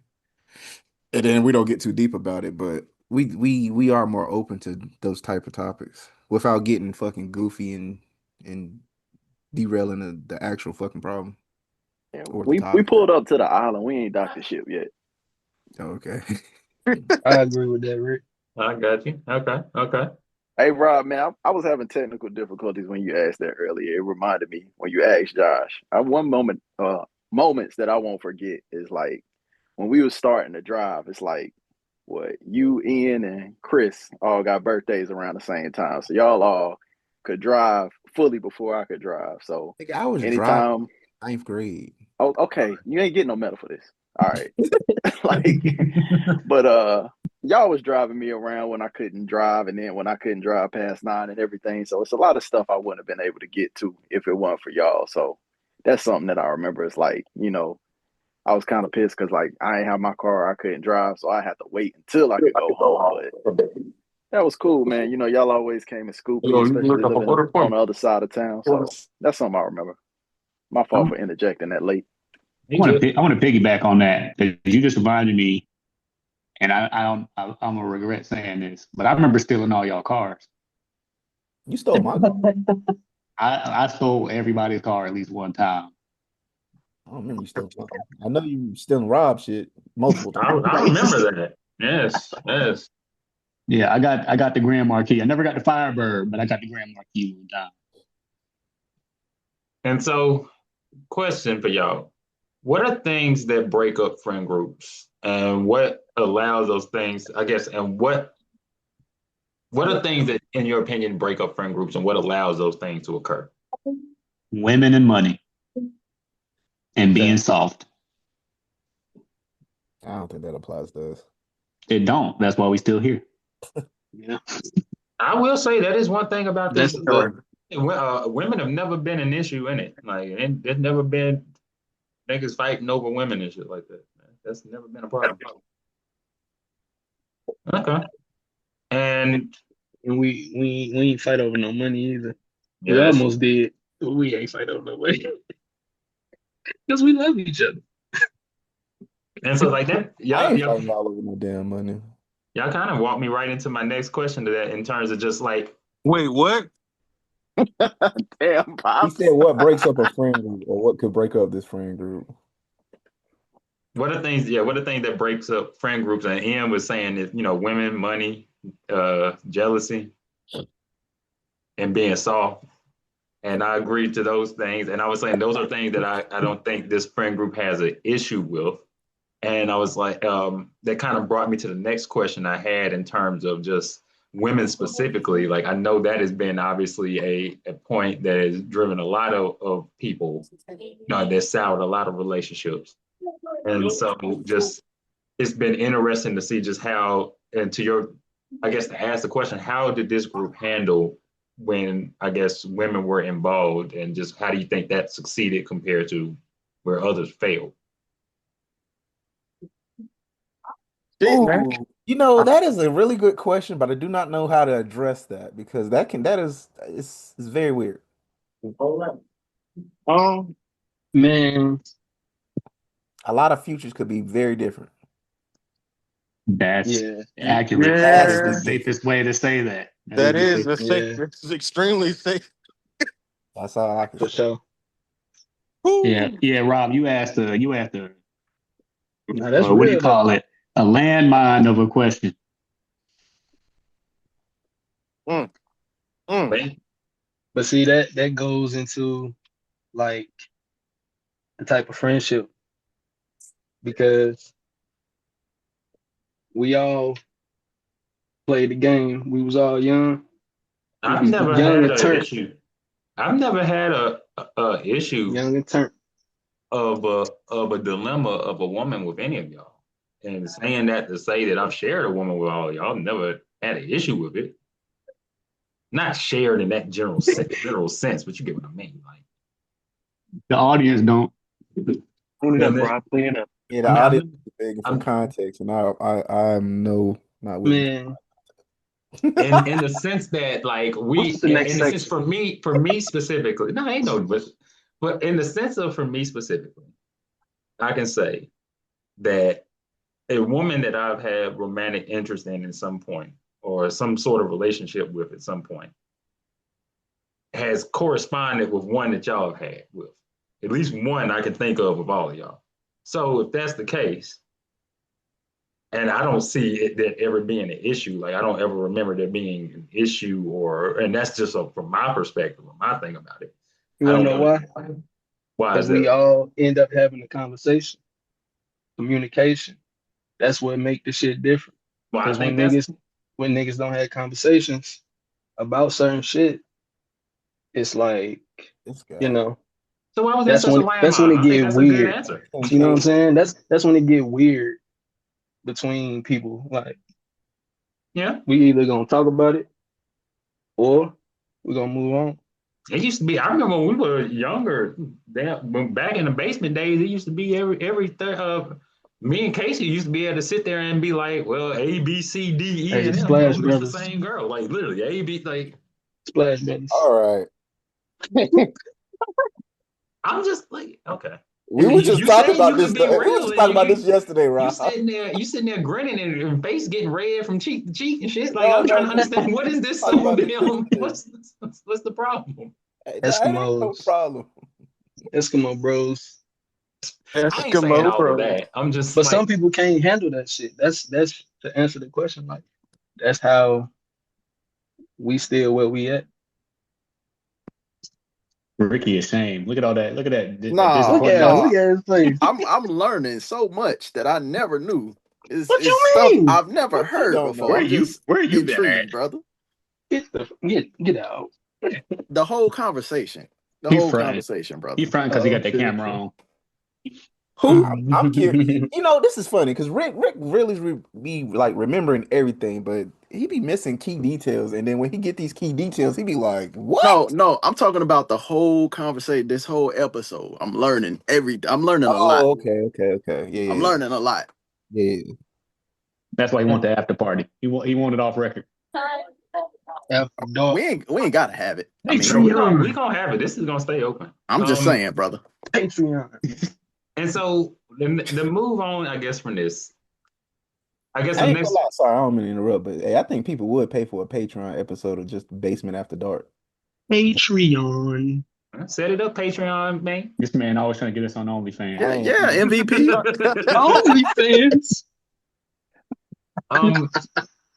And then we don't get too deep about it, but we are more open to those type of topics without getting fucking goofy and derailing the actual fucking problem Yeah, or the we topic. pulled up to the island. We ain't docked the ship yet. Okay. I agree with that, Rick. I got you. Okay. Okay. Hey, Rob, man, I was having technical difficulties when you asked that earlier. It reminded me when you asked Josh. One moments that I won't forget is like when we was starting to drive. It's like what you, Ian, and Chris all got birthdays around the same time, so y'all all could drive fully before I could drive. So Like I was driving anytime, ninth grade. oh, okay, you ain't getting no medal for this. All right, like, but y'all was driving me around when I couldn't drive, and then when I couldn't drive past 9 and everything. So it's a lot of stuff I wouldn't have been able to get to if it wasn't for y'all. So that's something that I remember. It's like, I was kind of pissed because like I ain't have my car, I couldn't drive, so I had to wait until I could go home. But that was cool, man. Y'all always came and scooped me, You look especially up an living order for on me. the other side of town. So that's something I remember. My fault I'm, for interjecting that late. You good? I want to piggyback on that because you just reminded me, and I'm gonna regret saying this, but I remember stealing all y'all cars. You stole my car. I stole everybody's car at least one time. I don't remember you stealing mine. I know you stealing Rob shit multiple I times. remember that. Yes. Yes. Yeah, I got the Grand Marquis. I never got the Firebird, but I got the Grand Marquis one time. And so, question for y'all: what are things that break up friend groups, and what allows those things? I guess, and what are things that, in your opinion, break up friend groups, and what allows those things to occur? Women and money and being Fact. soft. I don't think that applies to us. It don't. That's why we still here. Yeah, I will say that is one thing about this. that's correct. Women have never been an issue in it. Like, and there's never been niggas fighting over women and shit like that. That's never been a problem. Okay. And And we ain't fight over no money either. We yeah, that's almost did. But we ain't fight over no money because we love each other. and so like that, I y'all, ain't y'all, fighting all over no damn money. y'all kind of walked me right into my next question to that in terms of just like Wait, what? Damn, He pops. said what breaks up a friend group or what could break up this friend group. what are things that breaks up friend groups? And Ian was saying that, women, money, jealousy, and being soft. And I agreed to those things. And I was saying those are things that I don't think this friend group has an issue with. And I was like, that kind of brought me to the next question I had in terms of just women specifically. Like, I know that has been obviously a point that has driven a lot of people, that soured a lot of relationships. And so just, it's been interesting to see just how, and I guess to ask the question, how did this group handle when, I guess, women were involved, and just how do you think that succeeded compared to where others failed? Oh, that is a really good question, but I do not know how to address that because it's very weird. Man, A lot of futures could be very different. That's yeah, accurate. That's the Vastly Yeah, different. safest way to say that. That is that the is safest. a safe. yeah, It's extremely safe. That's all I can for say. sure. Yeah, Woo. yeah, Rob, you asked No, that's what do you real though. call it? A landmine of a question. Mm, mm. But see that goes into like the type of friendship because we all played the game. We was all young. We I've was never young had and an turned. issue. I've never had a issue Young and turned. of a dilemma of a woman with any of y'all. And saying that to say that I've shared a woman with all y'all, never had an issue with it. Not shared in that general sense, but you get what I mean. Like The audience don't. Clean it yeah, up, bro. Clean it up. Yeah, I the mean, audience is begging for I'm context, and I'm not willing Man, in the sense that like what's we the next in the sense section? for me specifically, no, ain't no but in the sense of for me specifically, I can say that a woman that I've had romantic interest in some point or some sort of relationship with at some point has corresponded with one that y'all have had with. At least one I can think of all of y'all. So if that's the case, and I don't see it that ever being an issue. Like I don't ever remember there being an issue, and that's just from my perspective, or my thing about it. You I wanna don't know know why? why Because is we that. all end up having a conversation, communication. That's what make the shit different. Well, I Because think that's when niggas don't have conversations about certain shit, it's like, this you guy. know, so. Why was that that's such a when landmine? it I think get that's a good weird. answer. You know what I'm saying? That's when it get weird between people. Like Yeah, we either gonna talk about it or we're gonna move on. it used to be. I remember when we were younger. Back in the basement days, it used to be me and Casey used to be able to sit there and be like, well, A, B, C, D, E, Hey, and F. Splash Oh, this is the Brothers. same girl. Like literally, A, B. Like Splash Brothers. All right. I'm just like, okay. We And were just you talking said about you this. could be We were real, just and talking about this yesterday, you Rob. sitting there grinning and face getting red from cheek to cheek and shit. Like No, I'm trying no, to we understand what is this talking so about this damn? yesterday. What's the problem? Hey, that ain't no Eskimos. problem. Eskimo bros. I ain't saying Eskimo, all of bro. that. I'm just But some like, people can't handle that shit. That's to answer the question. Like that's how we still where we at. Ricky is shame. Look at all that. Look at that Look disappointment. at Nah. his face. I'm learning so much that I never knew. What Is you stuff mean? I've never What you heard don't before. know? I'm just Where you been at? intrigued, brother. Get out. The whole conversation. The He whole fronting. conversation, He brother. fronting because he Oh, got that okay, camera okay. on. Who? I'm curious. You know, this is funny because Rick really be like remembering everything, but he be missing key details. And then when he get these key details, he be like, "What?" No, I'm talking about the whole conversation, this whole episode. I'm learning a lot. Yeah. Oh, okay. I'm Yeah, learning a lot. yeah. That's why he want the after party. He want it off record. After dark. We ain't gotta have it. I no, we mean, gonna we Patreon. gonna have it. This is gonna stay open. I'm just saying, brother. Patreon. And so the move on, I guess, from this, I guess I the ain't gonna next lie. Sorry, I don't mean to interrupt, but hey, I think people would pay for a Patreon episode of just Basement After Dark. Patreon. set it up, Patreon, man. This man always trying to get us on OnlyFans. Yeah, I ain't, Oh, MVP. OnlyFans. um,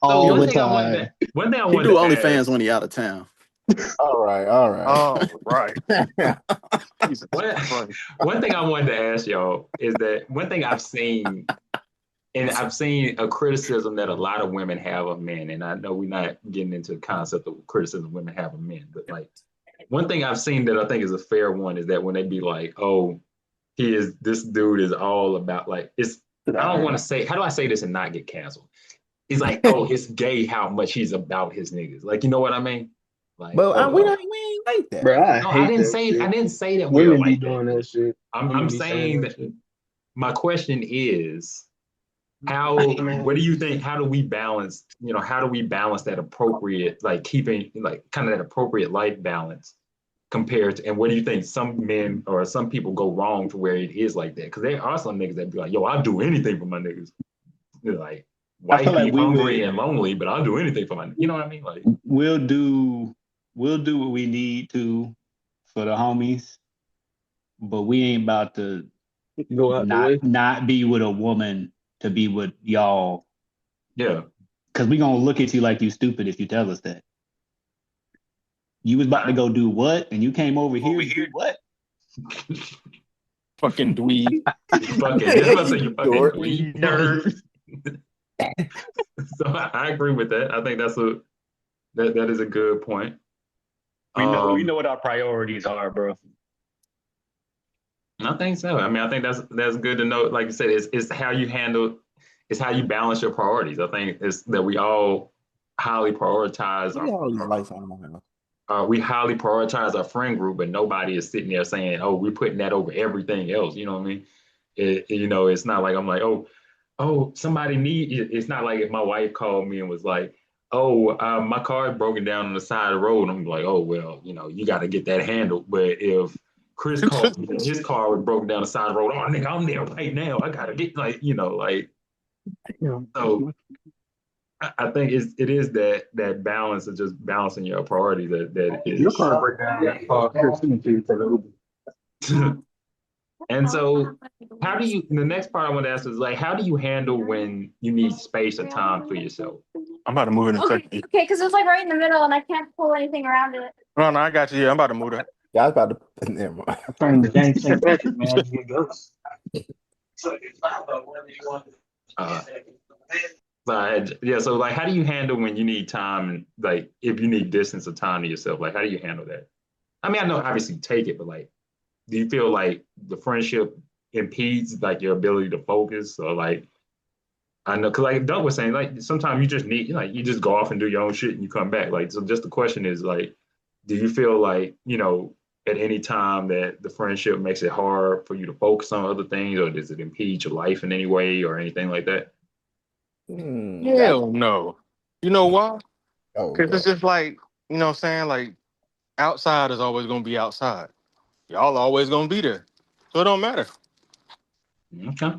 All one the thing I wanted time. to one thing I He do wanted to OnlyFans ask. when he out of town. All right. Oh, right. Jesus One, Christ. one thing I wanted to ask y'all is that one thing I've seen, and I've seen a criticism that a lot of women have of men, and I know we're not getting into the concept of criticism women have of men, but like one thing I've seen that I think is a fair one is that when they be like, "Oh, this dude is all about like it's." I don't want to say how do I say this and not get canceled? He's like, "Oh, it's gay how much he's about his niggas." Like, you know what I mean? Like, But oh, we ain't like that. Bro, I no, I hate didn't that say shit. I didn't say that we're Women be like that. doing that shit. I'm Women be saying saying that that shit. my question is Man, what do you think, how do we balance, how do we balance that appropriate, like keeping like kind of that appropriate life balance compared to, and what do you think some men or some people go wrong to where it is like that? Because there are some niggas that be like, yo, I'll do anything for my niggas. They're like, I feel wifey, like we hungry would and lonely, but I'll do anything for you know what I mean? Like, we'll do what we need to for the homies, but we ain't about to go out the way. not be with a woman to be with y'all. yeah. Because we gonna look at you like you stupid if you tell us that. You was about to go do what? And you came over here to do what? Fucking dweeb. You fucking, this must say you fucking Dork. dweeb. Nerd. So I agree with that. I think that is a good point. We know what our priorities are, bro. I think so. I mean, I think that's good to know. Like you said, it's how you handle. it's how you balance your priorities. I think it's that we all highly prioritize Look at all these lights on my house. we highly prioritize our friend group, but nobody is sitting there saying, "Oh, we're putting that over everything else." You know what I mean? It's not like I'm like, "Oh, somebody need." It's not like if my wife called me and was like, "Oh, my car is broken down on the side of the road," I'm like, "Oh, well, you got to get that handled." But if Chris called me and his car was broken down the side of the road, oh, nigga, I'm there right now. I gotta get like so. I think it is that balance of just balancing your priorities that If your is. car break down, that car, here's something for the Uber. And so, the next part I want to ask is like, how do you handle when you need space or time for yourself? I'm about to move it in a second. Okay, because it's like right in the middle and I can't pull anything around it. No, I got you. Yeah, I'm about to move that. Yeah, I was about to. Never mind. I turned the game St. Patrick, man. I just get ghosts. Uh, so like, how do you handle when you need time and like if you need distance or time to yourself? Like, how do you handle that? I mean, I know obviously you take it, but like, do you feel like the friendship impedes like your ability to focus or like I know because like Doug was saying, like sometimes you just need like you just go off and do your own shit and you come back. Like so just the question is like, do you feel like, at any time that the friendship makes it hard for you to focus on other things, or does it impede your life in any way or anything like that? Hell no. You know why? Oh Because it's God. just like, you know what I'm saying? Like, outside is always going to be outside. Y'all always going to be there. So it don't matter. Okay.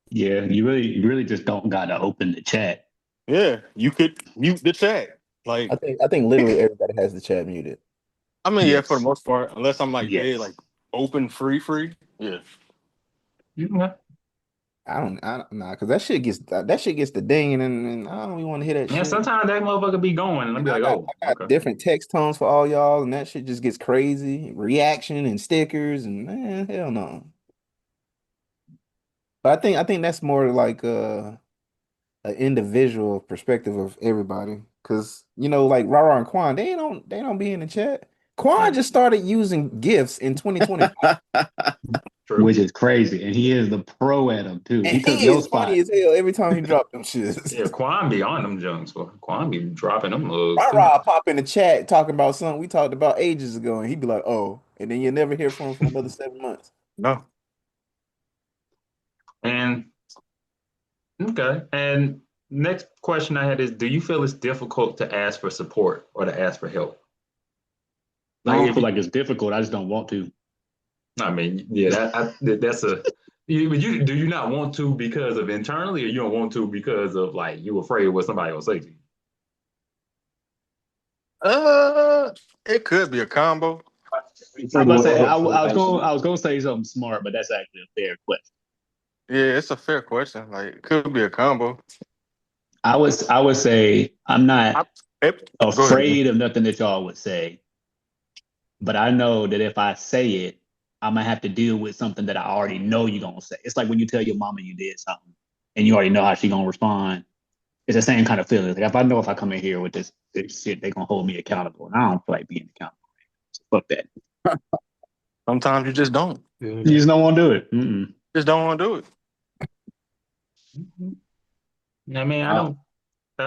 Yeah, you really just don't gotta open the chat. Yeah, you could mute the chat. Like, I think literally everybody has the chat muted. I mean, yeah, for the Yes. most part, unless I'm like dead, Yes. like open, free. Yeah. Okay. I don't nah, because that shit gets the dinging and I don't even want to hear that Yeah, shit. sometimes that motherfucker be going and I'll And be like, oh, I got okay. different text tones for all y'all, and that shit just gets crazy. Reaction and stickers and man, hell no. But I think that's more like an individual perspective of everybody. Cause like Rara and Quan, they don't be in the chat. Quan just started using GIFs in 2025. True. Which is crazy. And he is the pro at them too. And He took he your is funny spot. as hell every time he dropped them Yeah, shits. Quan be on them junks. Quan be dropping them mugs too. Rara pop in the chat talking about something we talked about ages ago, and he'd be like, "Oh," and then you never hear from him for another 7 months. No. And okay. And next question I had is, do you feel it's difficult to ask for support or to ask for help? I Like don't if feel you, like it's difficult. I just don't want to. I mean, yeah, that's a. Do you not want to because of internally, or you don't want to because of like you afraid of what somebody will say to you? It could be a combo. I was Pretty about to well say hooked for relationship. I was gonna say something smart, but that's actually a fair question. Yeah, it's a fair question. Like, it could be a combo. I would say I'm not Go ahead. afraid of nothing that y'all would say, but I know that if I say it, I'm gonna have to deal with something that I already know you're gonna say. It's like when you tell your mama you did something and you already know how she's gonna respond. It's the same kind of feeling. Like if I know if I come in here with this shit, they're gonna hold me accountable. And I don't feel like being accountable. So fuck that. Sometimes you just don't. You just don't want to do it. Mm-mm. Just don't want to do it. I mean, I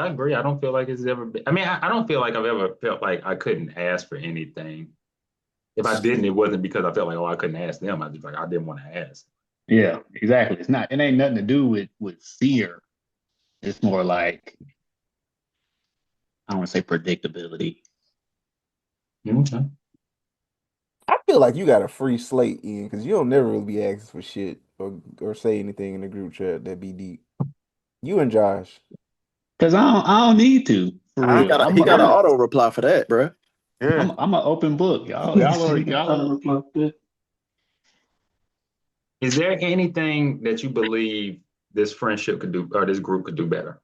agree. I don't feel like it's ever been. I mean, I don't feel like I've ever felt like I couldn't ask for anything. If I didn't, it wasn't because I felt like, oh, I couldn't ask them. I just like I didn't want to ask. Yeah, exactly. It's not. It ain't nothing to do with fear. It's more like I don't want to say predictability. Okay. I feel like you got a free slate, Ian, because you don't never really be asking for shit or say anything in the group chat that be deep. You and Josh. Because I don't need to for I, real. He got an auto reply for that, bro. yeah. I'm an open book. Is there anything that you believe this friendship could do or this group could do better?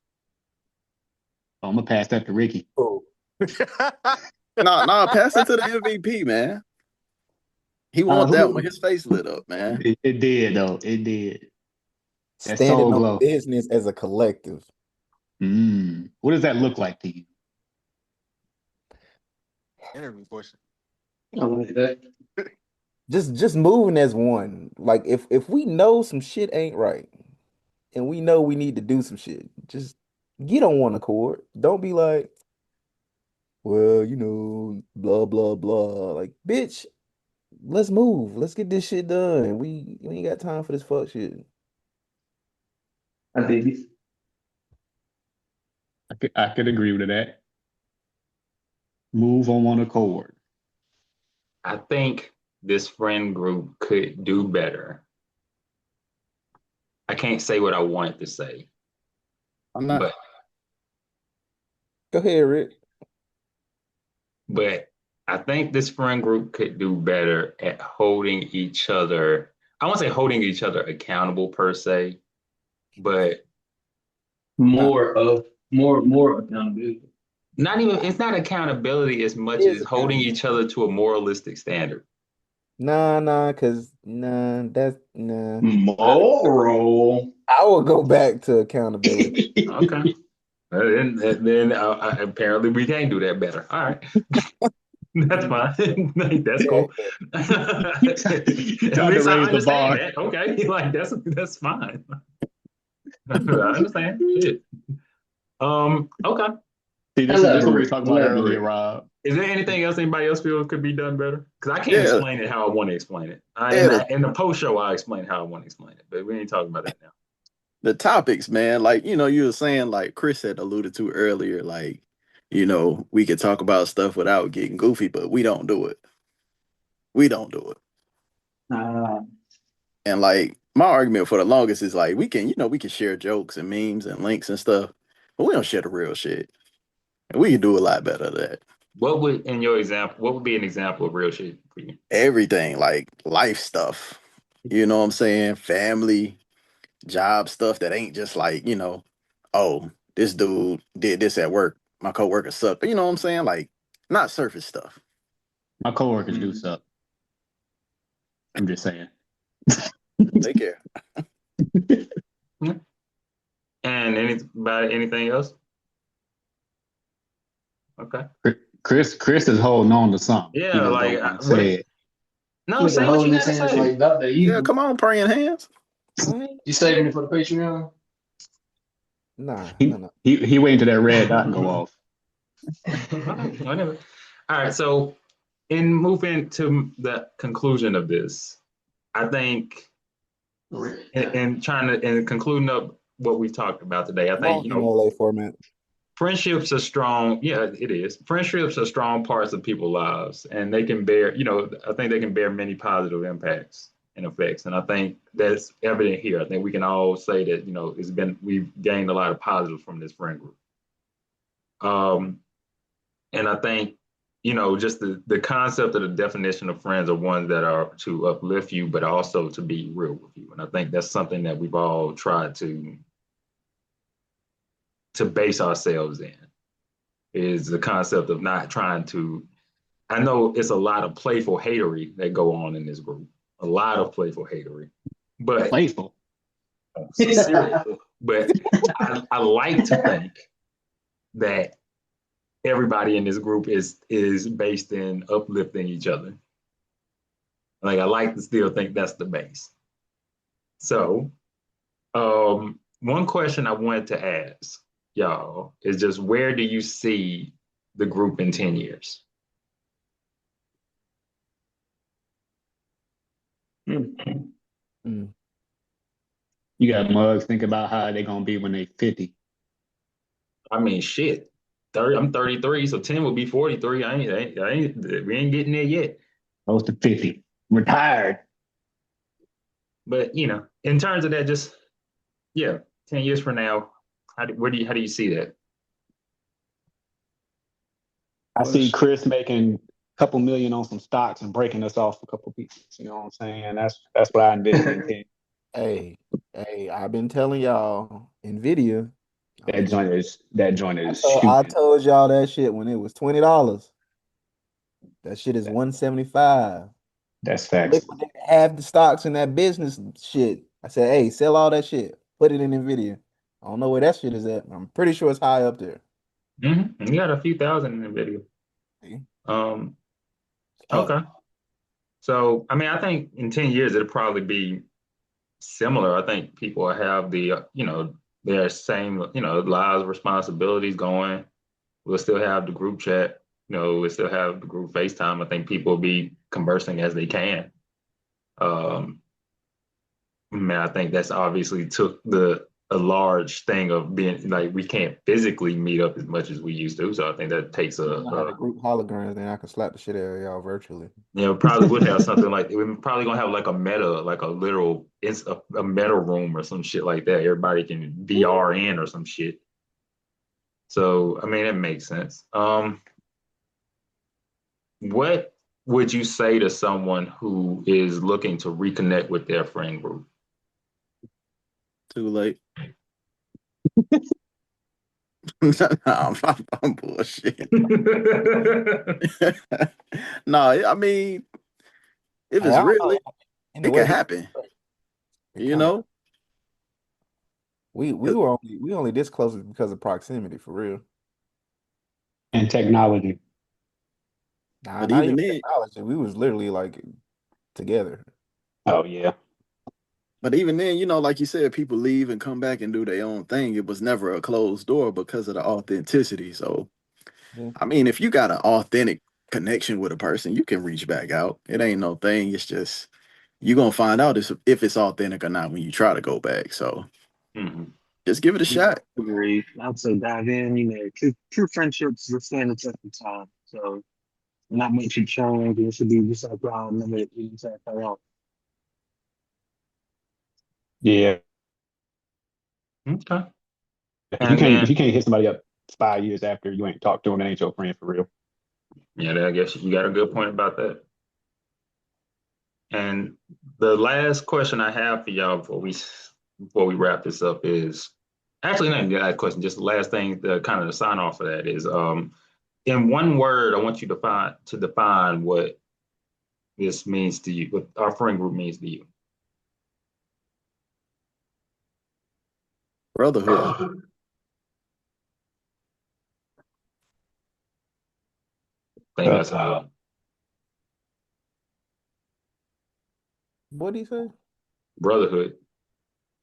I'm gonna pass that to Ricky. Oh. Nah, pass it to the MVP, man. He won that one. His face lit up, man. It did though. It did. That Standing soul on glow. business as a collective. What does that look like to you? Interview question. I like that. Just moving as one. Like if we know some shit ain't right, and we know we need to do some shit. Just get on one accord. Don't be like, well, blah blah blah. Like, bitch, let's move. Let's get this shit done. We ain't got time for this fuck shit. I dig it. I could agree with that. Move on one accord. I think this friend group could do better. I can't say what I wanted to say, I'm not. but Go ahead, Rick. but I think this friend group could do better at holding each other. I won't say holding each other accountable per se, but More accountability. not even, it's not accountability as much Is as holding each other to a moralistic standard. That's nah. Moral. I will go back to accountability. Okay. Then apparently we can't do that better. All right. That's fine. That's cool. At least I understand that. Okay. Like that's fine. I understand. Shit. Okay. See, this is what we were talking about earlier, Rob. Is there anything else anybody else feels could be done better? Because I can't explain it how I want to explain it. In the post show, I explain how I want to explain it, but we ain't talking about that now. The topics, man, like, you were saying, like Chris had alluded to earlier, like, we could talk about stuff without getting goofy, but we don't do it. We don't do it. And like my argument for the longest is like we can share jokes and memes and links and stuff, but we don't share the real shit. And we can do a lot better at that. What would be an example of real shit for you? Everything, like life stuff. You know what I'm saying? Family, job stuff that ain't just like, oh, this dude did this at work. My coworker sucked. You know what I'm saying? Like, not surface stuff. My coworkers do suck. I'm just saying. Take care. And anything else? Okay. Chris is holding on to something. Yeah, like say it. No, say what you gotta say. Like that yeah, come on, praying hands. You saving it for the Patreon? Nah. He waiting till that red dot go off. Whatever. All right, so in moving to the conclusion of this, I think and concluding up what we talked about today, I think LA format. Friendships are strong. Yeah, it is. Friendships are strong parts of people's lives, and they can bear. I think they can bear many positive impacts and effects, and I think that's evident here. I think we can all say that we've gained a lot of positives from this friend group. And I think just the concept of the definition of friends are ones that are to uplift you, but also to be real with you. And I think that's something that we've all tried to base ourselves in, is the concept of not trying to. I know it's a lot of playful hatery that go on in this group, a lot of playful hatery, but playful. Seriously, but I like to think that everybody in this group is based in uplifting each other. Like, I like to still think that's the base. So, one question I wanted to ask y'all is just, where do you see the group in 10 years? You got mugs think about how they're gonna be when they 50. I mean, shit. I'm 33, so 10 would be 43. We ain't getting there yet. Close to 50. Retired. But in terms of that, just 10 years from now, how do you see that? I see Chris making a couple million on some stocks and breaking us off a couple pieces. You know what I'm saying? That's what I envision. Hey, I've been telling y'all, NVIDIA. That joint is I told y'all that shit when it was $20. That shit is $175. That's facts. Liquidate half the stocks in that business shit. I said, hey, sell all that shit. Put it in NVIDIA. I don't know where that shit is at. I'm pretty sure it's high up there. Mm-hmm. You got a few thousand in NVIDIA. Okay. So, I mean, I think in 10 years, it'll probably be similar. I think people have the their same lives, responsibilities going. We'll still have the group chat. We'll still have the group FaceTime. I think people will be conversing as they can. Um, Man, I think that's obviously took a large thing of being like we can't physically meet up as much as we used to. So I think that takes I had a group holograms, then I can slap the shit out of y'all virtually. probably would have something like we're probably gonna have like a meta, like a literal it's a meta room or some shit like that. Everybody can VR in or some shit. So I mean, it makes sense. What would you say to someone who is looking to reconnect with their friend group? Too late. I'm bullshit. No, I mean, if it's I don't real, know. it, In a it can way, happen. it You kind of know, we only this close because of proximity for real. And technology. Nah, but not even even then, technology. We was literally like together. Oh yeah. like you said, people leave and come back and do their own thing. It was never a closed door because of the authenticity. So, Yeah. I mean, if you got an authentic connection with a person, you can reach back out. It ain't no thing. It's just you're gonna find out if it's authentic or not when you try to go back. So Mhm. just give it a shot. Agreed. I'd say dive in. True friendships will stand the test of time. So not much should change. It should be just like y'all remember it. You just have to out. Yeah. Okay. If you And can't if then you can't hit somebody up 5 years after you ain't talked to them, it ain't your friend for real. yeah, I guess you got a good point about that. And the last question I have for y'all before we wrap this up is actually not the last question, just the last thing, the kind of the sign off for that is in one word, I want you to define what this means to you, what our friend group means to you. Brotherhood. I think that's What did he say? brotherhood.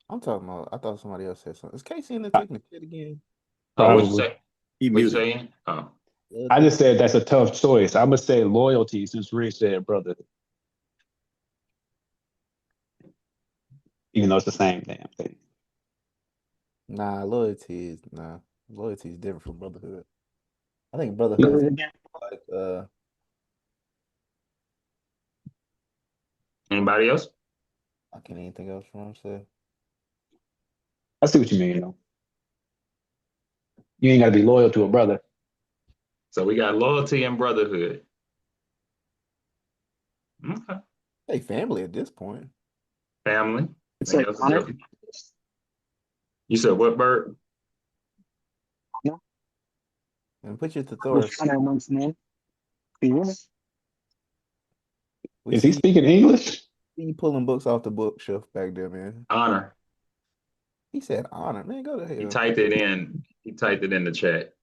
I'm talking about. I thought somebody else said something. Is Casey in the taking the shit again? Oh, what'd you Probably. say? He What'd you muted. say? Ian? Oh, I Loyalty. just said that's a tough choice. I'm gonna say loyalty since Rich said brother, even though it's the same damn thing. Nah, loyalty is different from brotherhood. I think brotherhood is Yeah. like anybody else? I can't even think else from say. I see what you mean though. You ain't gotta be loyal to a brother. So we got loyalty and brotherhood. Okay. Hey, family at this point. Family. I It's think like that's a honor. good. You said what, Byrd? And put your With thesaurus. honor amongst men. You hear me? We Is he see speaking English? you pulling books off the bookshelf back there, man. Honor. He said honor. Man, go to He hell. typed it in. He typed it in the chat.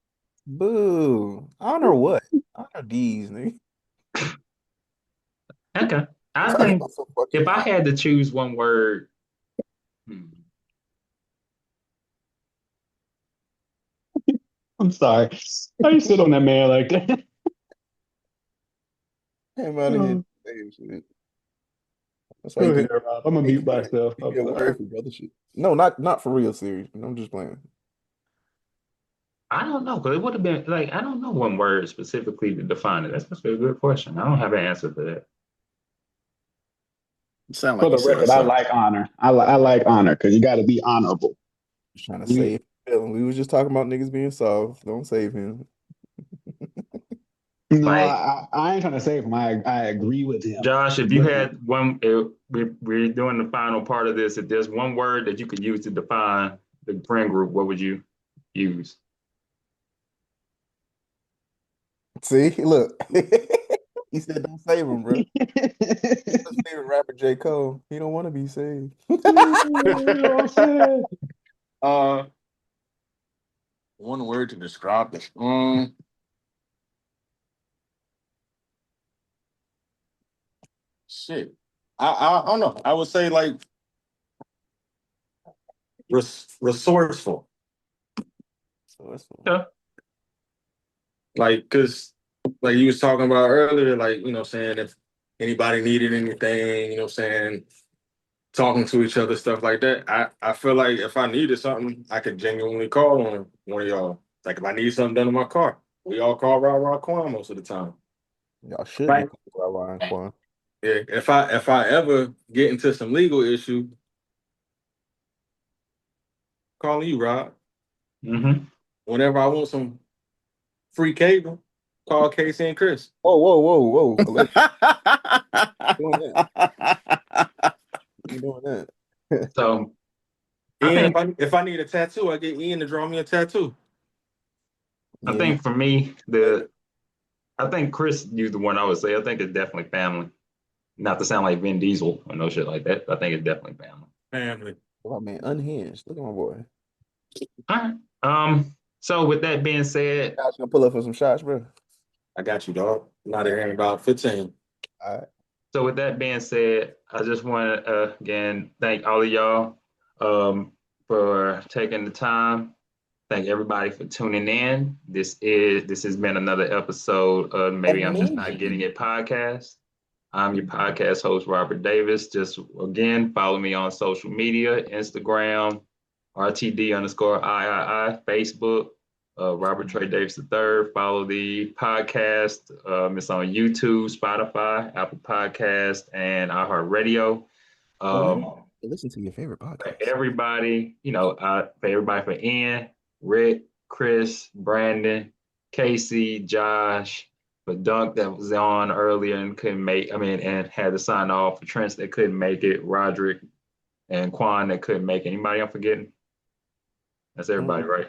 Boo. Honor what? Honor D's, nigga. Okay. I Talking think about some fucking if I honor. had to choose one word, hmm, I'm sorry. How you sit on that man like that? Came out of here. Oh, Saying shit. That's why go you ahead, can't Rob. I'm gonna can't mute myself. keep I'm your sorry. word for brother shit. No, not for real serious. I'm just playing. I don't know. Because it would have been like, I don't know one word specifically to define it. That's a good question. I don't have an answer for that. You sound For like you the said record, I something. like honor. I like honor because you got to be honorable. Just trying to You, save him. We was just talking about niggas being soft. Don't save him. no, Like, I ain't trying to say him. I agree with him. Josh, if you But had one, if we're doing the final part of this. If there's one word that you could use to define the friend group, what would you use? See, look. He said don't save him, bro. His favorite rapper, J. Cole. He don't want to be saved. you know what I'm saying? Uh, one word to describe this. Shit. I don't know. I would say like resourceful. Yeah. Like, cause like you was talking about earlier, like, you know what I'm saying, if anybody needed anything, you know what I'm saying, talking to each other, stuff like that. I feel like if I needed something, I could genuinely call on one of y'all. Like if I need something done in my car, we all call Rah Quan most of the time. Y'all should be Right. Ryan Quan. Yeah, if I ever get into some legal issue, calling you, Rob. Mm-hmm. Whenever I want some free cable, call Casey and Chris. Whoa. Doing that. You doing that? So I Ian, think if I need a tattoo, I get Ian to draw me a tattoo. I Yeah, think for me, I think Chris used the one I would say. I think it's definitely family. Not to sound like Vin Diesel or no shit like that, but I think it's definitely family. Family. oh man, unhinged. Look at my boy. All right. So with that being said, Guys, gonna pull up for some shots, bro. I got you, dog. Not here in about 15. All right. so with that being said, I just want to again thank all of y'all for taking the time. Thank everybody for tuning in. This has been another episode of Maybe I'm Just Not Getting It podcast. I'm your podcast host, Robert Davis. Just again, follow me on social media, Instagram, RTD_III, Facebook, Robert Trey Davis III. Follow the podcast. It's on YouTube, Spotify, Apple Podcast, and iHeartRadio. Listen to your favorite For podcast. everybody, for Ian, Rick, Chris, Brandon, Casey, Josh, for Dunk that was on earlier and couldn't make, and had to sign off, for Trent that couldn't make it, Roderick and Quan that couldn't make it. Anybody I'm forgetting? That's everybody, right?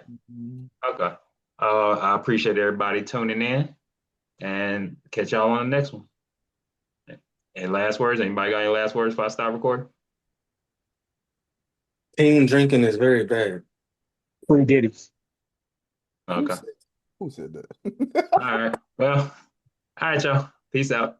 Okay. I appreciate everybody tuning in and catch y'all on the next one. And last words, anybody got any last words before I stop recording? Team drinking is very bad. Free Diddy. Okay. Who said that? All right. Well, all right, y'all. Peace out.